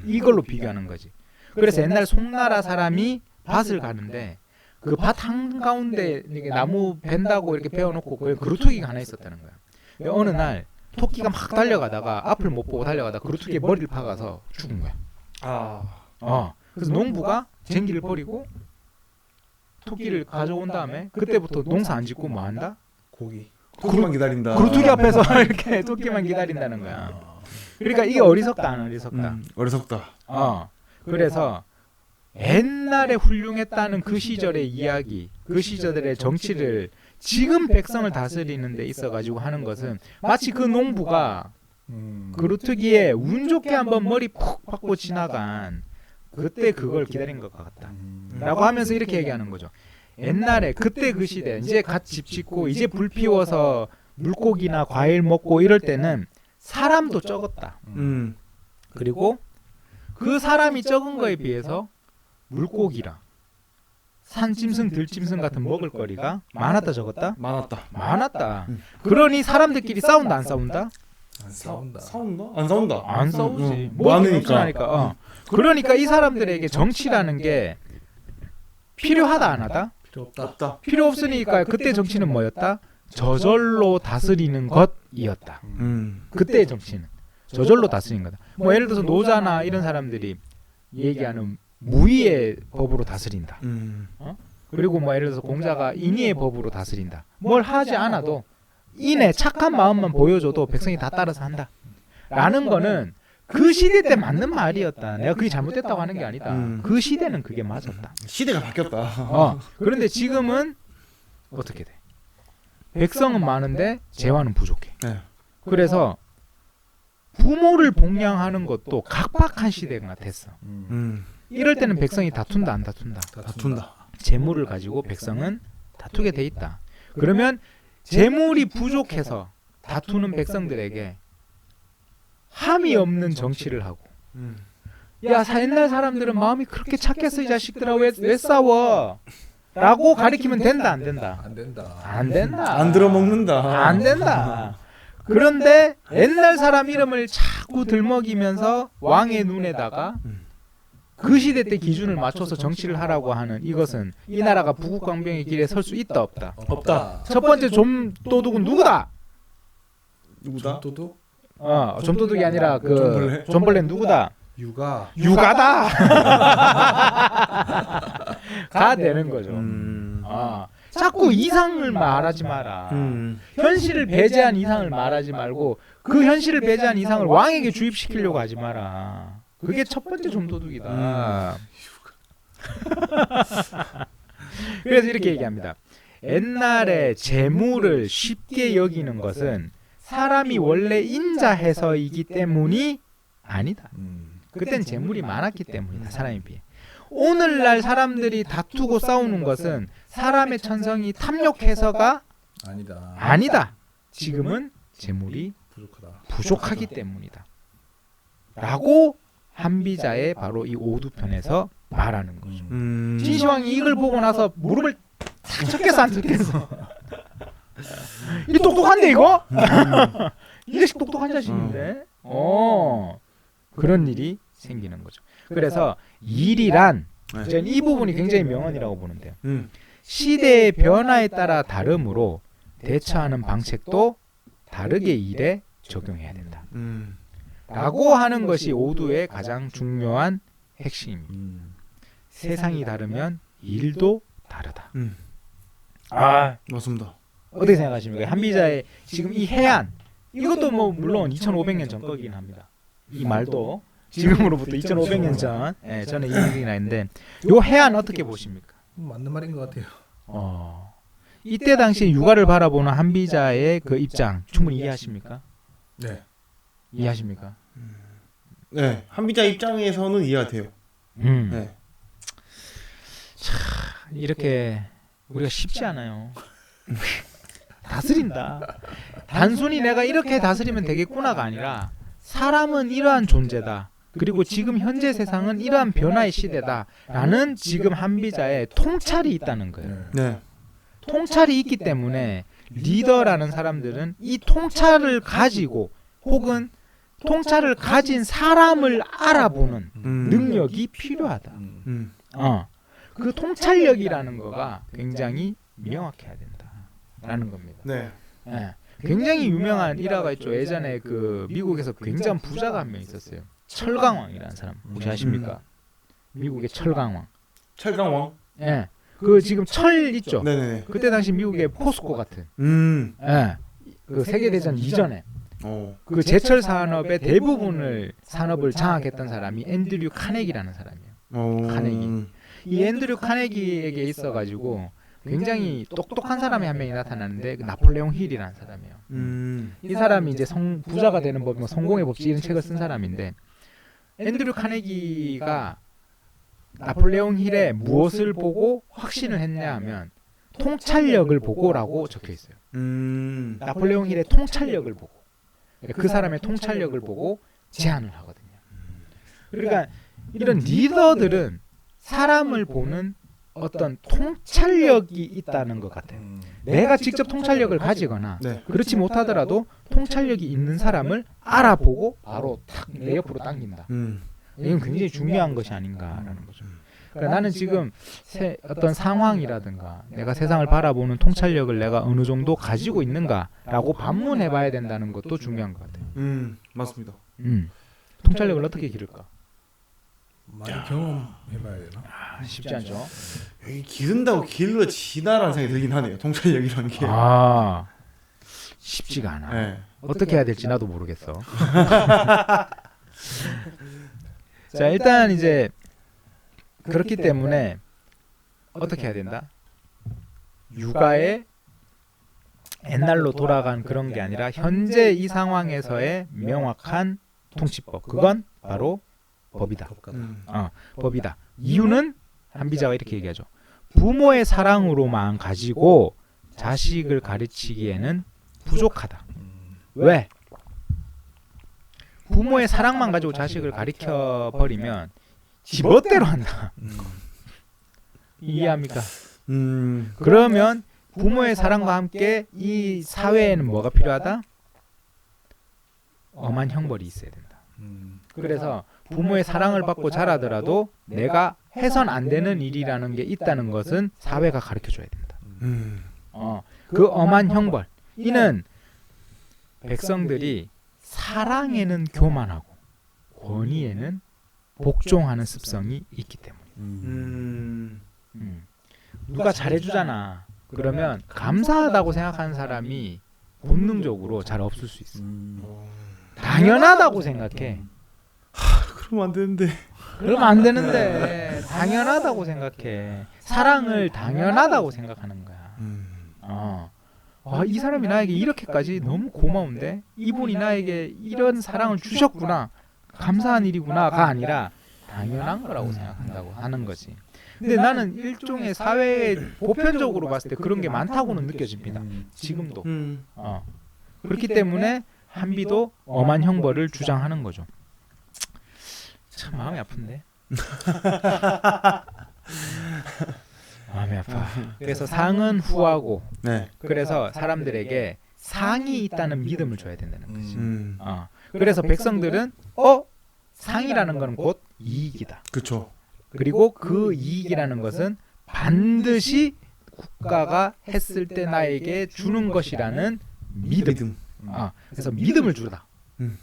이걸로 비교하는 거지. 그래서 옛날 송나라 사람이 밭을 가는데 그 밭 한가운데 나무 벤다고 이렇게 베어놓고 그 그루터기가 하나 있었다는 거야. 어느 날 토끼가 막 달려가다가 앞을 못 보고 달려가다가 그루터기에 머리를 박아서 죽은 거야. 그래서 농부가 쟁기를 버리고 토끼를 가져온 다음에 그때부터 농사 안 짓고 뭐 한다? 토끼만 기다린다. 그루터기 앞에서 이렇게 토끼만 기다린다는 거야. 그러니까 이게 어리석다 안 어리석다? 어리석다. 그래서 옛날에 훌륭했다는 그 시절의 이야기, 그 시절의 정치를 지금 백성을 다스리는 데 있어가지고 하는 것은 마치 그 농부가 그루터기에 운 좋게 한번 머리 푹 박고 지나간 그때 그걸 기다린 것 같다 라고 하면서 이렇게 얘기하는 거죠. 옛날에 그때 그 시대 이제 갓 집 짓고 이제 불 피워서 물고기나 과일 먹고 이럴 때는 사람도 적었다. 그리고 그 사람이 적은 거에 비해서 물고기랑 산짐승, 들짐승 같은 먹을거리가 많았다 적었다? 많았다. 그러니 사람들끼리 싸운다 안 싸운다? 안 싸운다. 안 싸운다. 안 싸우지. 많으니까. 그러니까 이 사람들에게 정치라는 게 필요하다 안 하다? 필요 없다. 필요 없으니까 그때 정치는 뭐였다? 저절로 다스리는 것이었다. 그때의 정치는 저절로 다스리는 거다. 뭐 예를 들어서 노자나 이런 사람들이 얘기하는 무의의 법으로 다스린다. 그리고 뭐 예를 들어서 공자가 인의의 법으로 다스린다. 뭘 하지 않아도 인의 착한 마음만 보여줘도 백성이 다 따라서 한다. 라는 거는 그 시대 때 맞는 말이었다. 내가 그게 잘못됐다고 하는 게 아니다. 그 시대는 그게 맞았다. 시대가 바뀌었다. 그런데 지금은 어떻게 돼? 백성은 많은데 재화는 부족해. 그래서 부모를 복양하는 것도 각박한 시대가 됐어. 이럴 때는 백성이 다툰다 안 다툰다? 다툰다. 재물을 가지고 백성은 다투게 돼 있다. 그러면 재물이 부족해서 다투는 백성들에게 함이 없는 정치를 하고 야 옛날 사람들은 마음이 그렇게 착했어 이 자식들아 왜 싸워? 라고 가리키면 된다 안 된다? 안 된다. 안 된다. 안 들어먹는다. 안 된다. 그런데 옛날 사람 이름을 자꾸 들먹이면서 왕의 눈에다가 그 시대 때 기준을 맞춰서 정치를 하라고 하는 이것은 이 나라가 부국강병의 길에 설 수 있다 없다? 없다. 첫 번째 좀도둑은 누구다? 도둑? 좀도둑이 아니라 그 좀벌레는 누구다? 육아다. 가 되는 거죠. 자꾸 이상을 말하지 마라. 현실을 배제한 이상을 말하지 말고 그 현실을 배제한 이상을 왕에게 주입시키려고 하지 마라. 그게 첫 번째 좀도둑이다. 그래서 이렇게 얘기합니다. 옛날에 재물을 쉽게 여기는 것은 사람이 원래 인자해서이기 때문이 아니다. 그땐 재물이 많았기 때문이다. 사람에 비해. 오늘날 사람들이 다투고 싸우는 것은 사람의 천성이 탐욕해서가 아니다. 지금은 재물이 부족하기 때문이다. 라고 한비자의 바로 이 오두편에서 말하는 거죠. 진시황이 이걸 보고 나서 무릎을 탁 쳤겠어 안 쳤겠어? 이 똑똑한데 이거? 이 자식 똑똑한 자식인데? 그런 일이 생기는 거죠. 그래서 일이란 저는 이 부분이 굉장히 명언이라고 보는데요. 시대의 변화에 따라 다르므로 대처하는 방책도 다르게 일에 적용해야 된다. 라고 하는 것이 오두의 가장 중요한 핵심입니다. 세상이 다르면 일도 다르다. 맞습니다. 어떻게 생각하십니까? 한비자의 지금 이 해안 이것도 뭐 물론 2500년 전 거긴 합니다. 이 말도 지금으로부터 2500년 전 전에 이 얘기가 있는데 요 해안 어떻게 보십니까? 맞는 말인 것 같아요. 이때 당시 육아를 바라보는 한비자의 그 입장 충분히 이해하십니까? 네. 이해하십니까? 네, 한비자 입장에서는 이해가 돼요. 네. 이렇게 우리가 쉽지 않아요. 다스린다. 단순히 내가 이렇게 다스리면 되겠구나가 아니라 사람은 이러한 존재다. 그리고 지금 현재 세상은 이러한 변화의 시대다라는 지금 한비자의 통찰이 있다는 거예요. 네. 통찰이 있기 때문에 리더라는 사람들은 이 통찰을 가지고 혹은 통찰을 가진 사람을 알아보는 능력이 필요하다. 그 통찰력이라는 거가 굉장히 명확해야 된다라는 겁니다. 네. 네. 굉장히 유명한 일화가 있죠. 예전에 그 미국에서 굉장한 부자가 한 명 있었어요. 철강왕이라는 사람 혹시 아십니까? 미국의 철강왕. 철강왕? 예. 그 지금 철 있죠. 네네. 그때 당시 미국의 포스코 같은. 예. 그 세계 대전 이전에 그 제철 산업의 대부분을 산업을 장악했던 사람이 앤드류 카네기라는 사람이에요. 카네기. 이 앤드류 카네기에게 있어가지고 굉장히 똑똑한 사람이 한 명이 나타나는데 그 나폴레옹 힐이라는 사람이에요. 이 사람이 이제 부자가 되는 법, 뭐 성공의 법칙 이런 책을 쓴 사람인데 앤드류 카네기가 나폴레옹 힐에 무엇을 보고 확신을 했냐 하면 통찰력을 보고라고 적혀 있어요. 나폴레옹 힐의 통찰력을 보고 그 사람의 통찰력을 보고 제안을 하거든요. 그러니까 이런 리더들은 사람을 보는 어떤 통찰력이 있다는 것 같아요. 내가 직접 통찰력을 가지거나 그렇지 못하더라도 통찰력이 있는 사람을 알아보고 바로 탁 내 옆으로 당긴다. 이건 굉장히 중요한 것이 아닌가라는 거죠. 그러니까 나는 지금 어떤 상황이라든가 내가 세상을 바라보는 통찰력을 내가 어느 정도 가지고 있는가라고 반문해봐야 된다는 것도 중요한 것 같아요. 맞습니다. 통찰력을 어떻게 기를까? 많이 경험해봐야 되나? 쉽지 않죠. 여기 기른다고 길러지나라는 생각이 들긴 하네요. 통찰력이라는 게. 쉽지가 않아. 네. 어떻게 해야 될지 나도 모르겠어. 자, 일단 이제 그렇기 때문에 어떻게 해야 된다? 육아에 옛날로 돌아간 그런 게 아니라 현재 이 상황에서의 명확한 통치법. 그건 바로 법이다. 법이다. 이유는 한비자가 이렇게 얘기하죠. 부모의 사랑으로만 가지고 자식을 가르치기에는 부족하다. 왜? 부모의 사랑만 가지고 자식을 가르쳐 버리면 지 멋대로 한다. 이해합니까? 그러면 부모의 사랑과 함께 이 사회에는 뭐가 필요하다? 엄한 형벌이 있어야 된다. 그래서 부모의 사랑을 받고 자라더라도 내가 해선 안 되는 일이라는 게 있다는 것은 사회가 가르쳐줘야 된다. 그 엄한 형벌. 이는 백성들이 사랑에는 교만하고 권위에는 복종하는 습성이 있기 때문에. 누가 잘해주잖아. 그러면 감사하다고 생각하는 사람이 본능적으로 잘 없을 수 있어. 당연하다고 생각해. 그러면 안 되는데. 그러면 안 되는데 당연하다고 생각해. 사랑을 당연하다고 생각하는 거야. 이 사람이 나에게 이렇게까지 너무 고마운데 이분이 나에게 이런 사랑을 주셨구나, 감사한 일이구나가 아니라 당연한 거라고 생각한다고 하는 거지. 근데 나는 일종의 사회에 보편적으로 봤을 때 그런 게 많다고는 느껴집니다. 지금도. 그렇기 때문에 한비도 엄한 형벌을 주장하는 거죠. 참 마음이 아픈데. 마음이 아파. 그래서 상은 후하고, 네. 그래서 사람들에게 상이 있다는 믿음을 줘야 된다는 거지. 그래서 백성들은 상이라는 건 곧 이익이다. 그렇죠. 그리고 그 이익이라는 것은 반드시 국가가 했을 때 나에게 주는 것이라는 믿음. 그래서 믿음을 주라.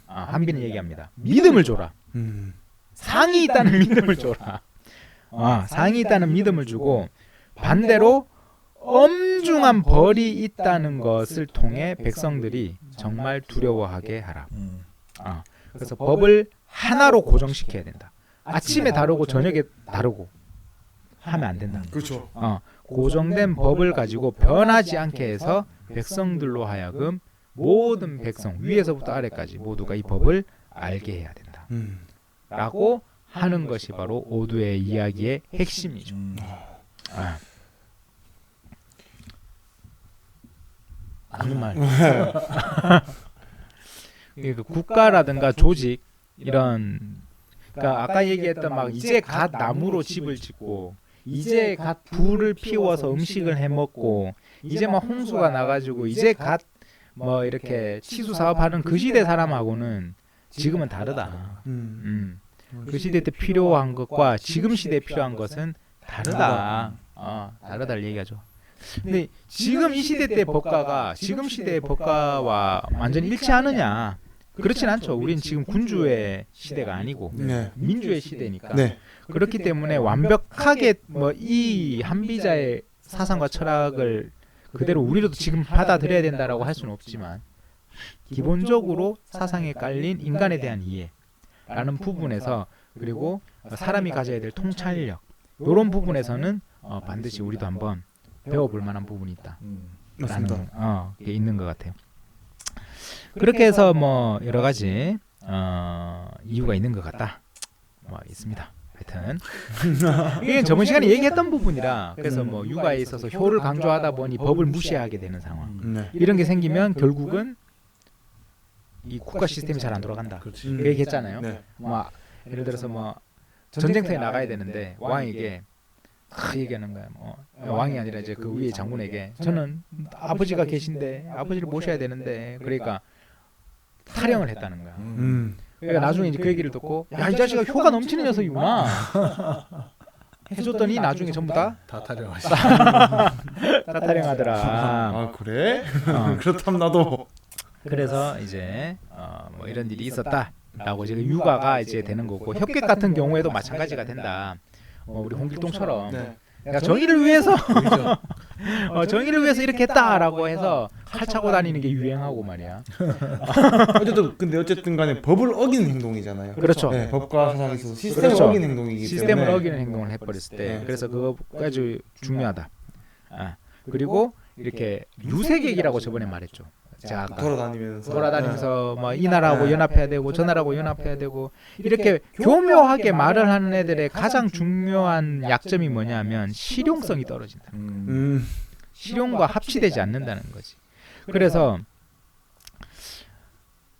한비는 얘기합니다. 믿음을 줘라. 상이 있다는 믿음을 줘라. 상이 있다는 믿음을 주고, 반대로 엄중한 벌이 있다는 것을 통해 백성들이 정말 두려워하게 하라. 그래서 법을 하나로 고정시켜야 된다. 아침에 다르고 저녁에 다르고 하면 안 된다. 그렇죠. 고정된 법을 가지고 변하지 않게 해서 백성들로 하여금 모든 백성 위에서부터 아래까지 모두가 이 법을 알게 해야 된다. 라고 하는 것이 바로 오두의 이야기의 핵심이죠. 무슨 말? 그 국가라든가 조직 이런, 그러니까 아까 얘기했던 막 이제 갓 나무로 집을 짓고 이제 갓 불을 피워서 음식을 해 먹고 이제 막 홍수가 나가지고 이제 갓 뭐 이렇게 치수 사업하는 그 시대 사람하고는 지금은 다르다. 그 시대 때 필요한 것과 지금 시대에 필요한 것은 다르다. 다르다를 얘기하죠. 근데 지금 이 시대 때 법과가 지금 시대의 법과와 완전히 일치하느냐? 그렇진 않죠. 우린 지금 군주의 시대가 아니고 민주의 시대니까. 그렇기 때문에 완벽하게 뭐 이 한비자의 사상과 철학을 그대로 우리도 지금 받아들여야 된다라고 할 수는 없지만, 기본적으로 사상에 깔린 인간에 대한 이해라는 부분에서, 그리고 사람이 가져야 될 통찰력, 이런 부분에서는 반드시 우리도 한번 배워볼 만한 부분이 있다. 라는 게 있는 것 같아요. 그렇게 해서 뭐 여러 가지 이유가 있는 것 같다. 뭐 있습니다. 하여튼 이게 저번 시간에 얘기했던 부분이라, 그래서 뭐 육아에 있어서 효를 강조하다 보니 법을 무시하게 되는 상황, 이런 게 생기면 결국은 이 국가 시스템이 잘 안 돌아간다. 그 얘기했잖아요. 뭐 예를 들어서 뭐 전쟁터에 나가야 되는데 왕에게 얘기하는 거야. 왕이 아니라 이제 그 위에 장군에게, 저는 아버지가 계신데 아버지를 모셔야 되는데, 그러니까 탈영을 했다는 거야. 그러니까 나중에 이제 그 얘기를 듣고, 야, 이 자식아 효가 넘치는 녀석이구나 해줬더니 나중에 전부 다 탈영하시죠. 다 탈영하더라. 그래? 그렇다면 나도. 그래서 이제 뭐 이런 일이 있었다라고 이제 육아가 이제 되는 거고, 협객 같은 경우에도 마찬가지가 된다. 우리 홍길동처럼 내가 정의를 위해서 정의를 위해서 이렇게 했다라고 해서 칼 차고 다니는 게 유행하고 말이야. 어쨌든 간에 법을 어기는 행동이잖아요. 그렇죠. 법과 사상에 있어서 시스템을 어기는 행동이기 때문에. 시스템을 어기는 행동을 해버렸을 때, 그래서 그거가 아주 중요하다. 그리고 이렇게 유색얘기라고 저번에 말했죠. 제가 아까 돌아다니면서 뭐 이 나라하고 연합해야 되고 저 나라하고 연합해야 되고, 이렇게 교묘하게 말을 하는 애들의 가장 중요한 약점이 뭐냐면 실용성이 떨어진다는 거예요. 실용과 합치되지 않는다는 거지. 그래서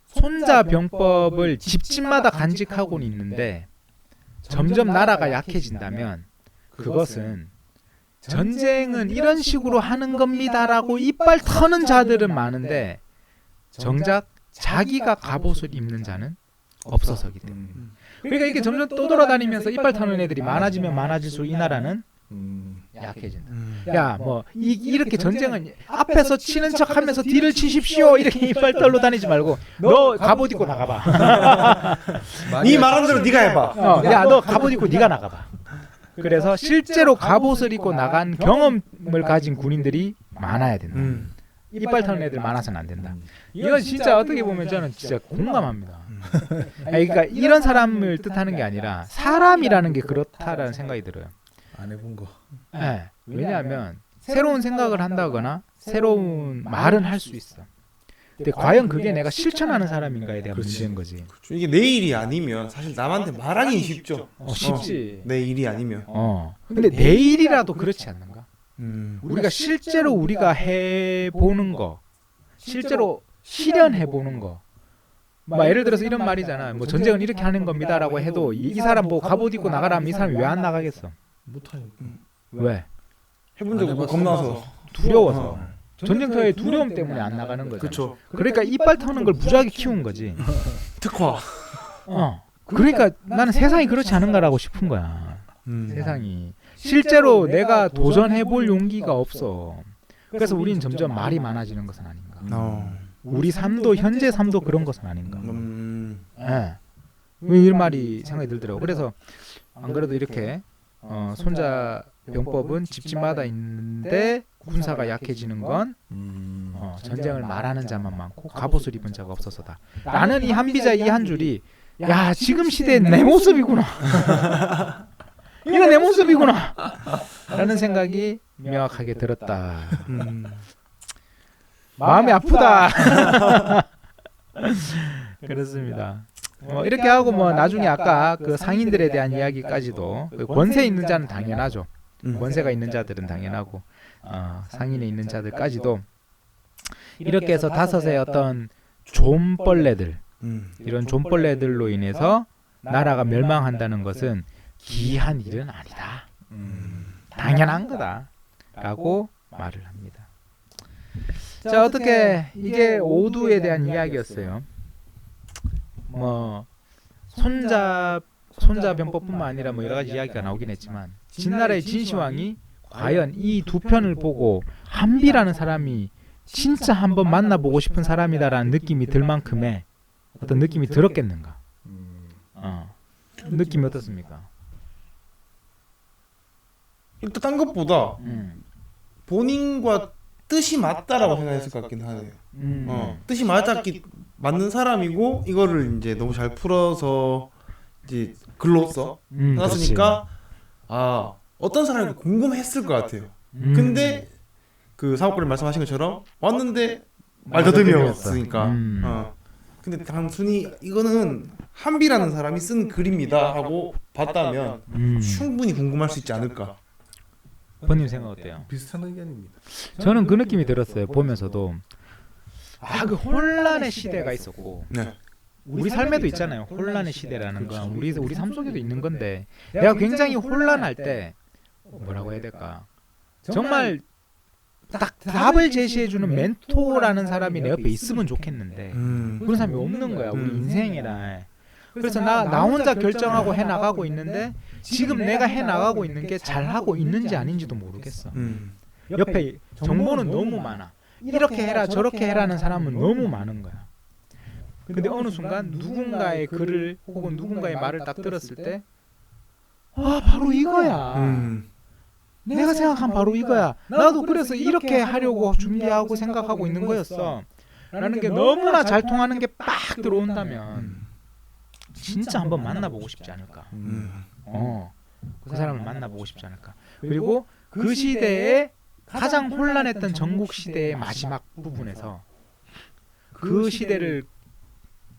손자병법을 집집마다 간직하고는 있는데 점점 나라가 약해진다면, 그것은 전쟁은 이런 식으로 하는 겁니다라고 이빨 터는 자들은 많은데 정작 자기가 갑옷을 입는 자는 없어서기 때문에. 그러니까 이게 점점 또 돌아다니면서 이빨 터는 애들이 많아지면 많아질수록 이 나라는 약해진다. 야, 뭐 이렇게 전쟁은 앞에서 치는 척하면서 뒤를 치십시오 이렇게 이빨 떨러 다니지 말고 너 갑옷 입고 나가봐. 네 말한 대로 네가 해봐. 야, 너 갑옷 입고 네가 나가봐. 그래서 실제로 갑옷을 입고 나간 경험을 가진 군인들이 많아야 된다. 이빨 터는 애들 많아서는 안 된다. 이건 진짜 어떻게 보면 저는 진짜 공감합니다. 그러니까 이런 사람을 뜻하는 게 아니라 사람이라는 게 그렇다라는 생각이 들어요. 안 해본 거. 예. 왜냐하면 새로운 생각을 한다거나 새로운 말은 할 수 있어. 근데 과연 그게 내가 실천하는 사람인가에 대한 문제인 거지. 그렇죠. 이게 내 일이 아니면 사실 남한테 말하기 쉽죠. 쉽지. 내 일이 아니면. 근데 내 일이라도 그렇지 않는가? 우리가 실제로 우리가 해보는 거, 실제로 실현해보는 거. 막 예를 들어서 이런 말이잖아. 뭐 전쟁은 이렇게 하는 겁니다라고 해도 이 사람 뭐 갑옷 입고 나가라면 이 사람이 왜 안 나가겠어? 못하니까. 왜? 해본 적 없고 겁나서. 두려워서. 전쟁터의 두려움 때문에 안 나가는 거죠. 그렇죠. 그러니까 이빨 터는 걸 무지하게 키운 거지. 특화. 그러니까 나는 세상이 그렇지 않은가라고 싶은 거야. 세상이. 실제로 내가 도전해볼 용기가 없어. 그래서 우리는 점점 말이 많아지는 것은 아닌가. 우리 삶도 현재 삶도 그런 것은 아닌가. 예. 이 말이 생각이 들더라고. 그래서 안 그래도 이렇게 손자병법은 집집마다 있는데 군사가 약해지는 건 전쟁을 말하는 자만 많고 갑옷을 입은 자가 없어서다. 나는 이 한비자 이 한 줄이 야 지금 시대의 내 모습이구나. 이거 내 모습이구나. 라는 생각이 명확하게 들었다. 마음이 아프다. 그렇습니다. 이렇게 하고 뭐 나중에 아까 그 상인들에 대한 이야기까지도 그 권세 있는 자는 당연하죠. 권세가 있는 자들은 당연하고 상인에 있는 자들까지도 이렇게 해서 다섯의 어떤 존벌레들 이런 존벌레들로 인해서 나라가 멸망한다는 것은 기이한 일은 아니다. 당연한 거다라고 말을 합니다. 자 어떻게 이게 오두에 대한 이야기였어요. 뭐 손자병법뿐만 아니라 뭐 여러 가지 이야기가 나오긴 했지만 진나라의 진시황이 과연 이 두 편을 보고 한비라는 사람이 진짜 한번 만나보고 싶은 사람이다라는 느낌이 들 만큼의 어떤 느낌이 들었겠는가? 느낌이 어떻습니까? 일단 딴 것보다 본인과 뜻이 맞다라고 생각했을 것 같긴 하네요. 뜻이 맞는 사람이고 이거를 이제 너무 잘 풀어서 이제 글로써 해놨으니까 어떤 사람이 궁금했을 것 같아요. 근데 그 사업가님 말씀하신 것처럼 왔는데 말더듬이 없으니까. 근데 단순히 이거는 한비라는 사람이 쓴 글입니다 하고 봤다면 충분히 궁금할 수 있지 않을까. 본인 생각 어때요? 비슷한 의견입니다. 저는 그 느낌이 들었어요. 보면서도 그 혼란의 시대가 있었고 네. 우리 삶에도 있잖아요. 혼란의 시대라는 건 우리 삶 속에도 있는 건데 내가 굉장히 혼란할 때 뭐라고 해야 될까? 정말 딱 답을 제시해주는 멘토라는 사람이 내 옆에 있으면 좋겠는데 그런 사람이 없는 거야. 우리 인생이나. 그래서 나 혼자 결정하고 해나가고 있는데 지금 내가 해나가고 있는 게 잘하고 있는지 아닌지도 모르겠어. 옆에 정보는 너무 많아. 이렇게 해라 저렇게 해라는 사람은 너무 많은 거야. 근데 어느 순간 누군가의 글을 혹은 누군가의 말을 딱 들었을 때 바로 이거야. 내가 생각한 바로 이거야. 나도 그래서 이렇게 하려고 준비하고 생각하고 있는 거였어. 라는 게 너무나 잘 통하는 게 빡 들어온다면 진짜 한번 만나보고 싶지 않을까. 그 사람을 만나보고 싶지 않을까. 그리고 그 시대에 가장 혼란했던 전국 시대의 마지막 부분에서 그 시대를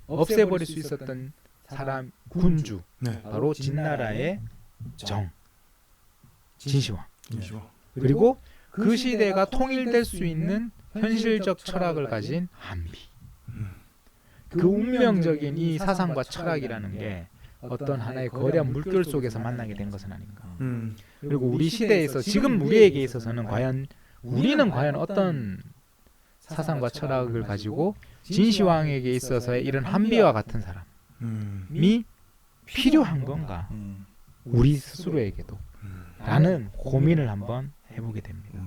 없애버릴 수 있었던 사람 군주 바로 진나라의 진시황. 그리고 그 시대가 통일될 수 있는 현실적 철학을 가진 한비. 그 운명적인 이 사상과 철학이라는 게 어떤 하나의 거대한 물결 속에서 만나게 된 것은 아닌가. 그리고 우리 시대에서 지금 우리에게 있어서는 과연 우리는 과연 어떤 사상과 철학을 가지고 진시황에게 있어서의 이런 한비와 같은 사람이 필요한 건가? 우리 스스로에게도 라는 고민을 한번 해보게 됩니다.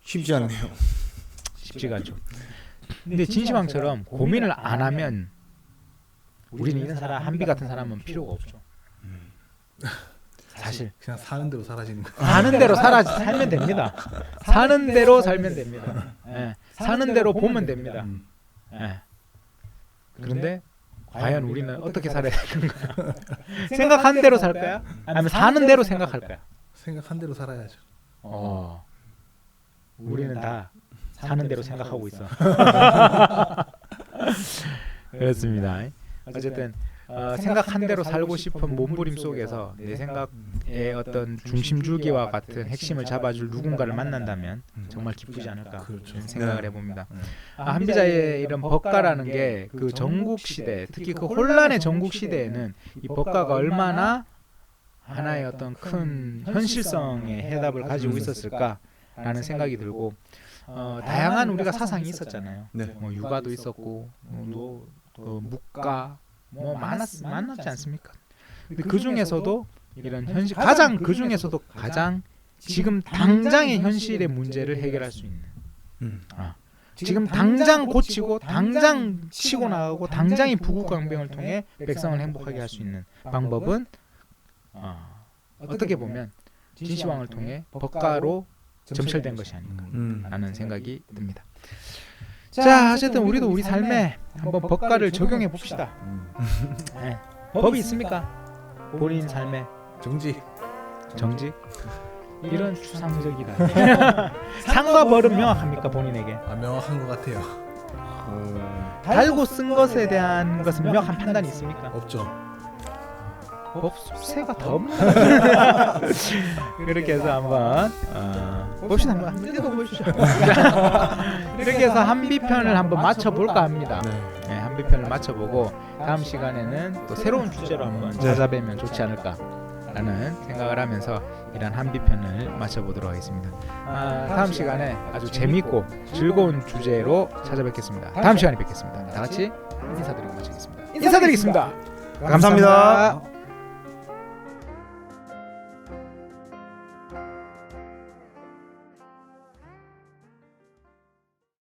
쉽지 않네요. 쉽지가 않죠. 근데 진시황처럼 고민을 안 하면 우리는 이런 사람 한비 같은 사람은 필요가 없죠. 사실 그냥 사는 대로 사라지는 거. 사는 대로 살면 됩니다. 사는 대로 살면 됩니다. 사는 대로 보면 됩니다. 그런데 과연 우리는 어떻게 살아야 되는가? 생각한 대로 살까요? 아니면 사는 대로 생각할까요? 생각한 대로 살아야죠. 우리는 다 사는 대로 생각하고 있어. 그렇습니다. 어쨌든 생각한 대로 살고 싶은 몸부림 속에서 내 생각의 어떤 중심줄기와 같은 핵심을 잡아줄 누군가를 만난다면 정말 기쁘지 않을까 그렇죠. 생각을 해봅니다. 한비자의 이런 법가라는 게 그 전국 시대, 특히 그 혼란의 전국 시대에는 이 법가가 얼마나 하나의 어떤 큰 현실성의 해답을 가지고 있었을까라는 생각이 들고 다양한 우리가 사상이 있었잖아요. 네. 뭐 육아도 있었고 묵가 뭐 많았지 않습니까? 근데 그 중에서도 이런 현실 가장 그 중에서도 가장 지금 당장의 현실의 문제를 해결할 수 있는 지금 당장 고치고 당장 치고 나가고 당장의 부국강병을 통해 백성을 행복하게 할 수 있는 방법은 어떻게 보면 진시황을 통해 법가로 점철된 것이 아닌가라는 생각이 듭니다. 자, 어쨌든 우리도 우리 삶에 한번 법가를 적용해 봅시다. 네. 법이 있습니까? 본인 삶에 정직. 이런 추상적이다. 상과 벌은 명확합니까 본인에게? 명확한 것 같아요. 달고 쓴 것에 대한 것은 명확한 판단이 있습니까? 없죠. 법세가 더 없나? 그렇게 해서 한번 봅시다. 한번 읽어보시죠. 이렇게 해서 한비편을 한번 맞춰볼까 합니다. 네, 한비편을 맞춰보고 다음 시간에는 또 새로운 주제로 한번 찾아뵈면 좋지 않을까라는 생각을 하면서 이런 한비편을 맞춰보도록 하겠습니다. 다음 시간에 아주 재밌고 즐거운 주제로 찾아뵙겠습니다. 다음 시간에 뵙겠습니다. 다 같이 인사드리고 마치겠습니다. 인사드리겠습니다. 감사합니다.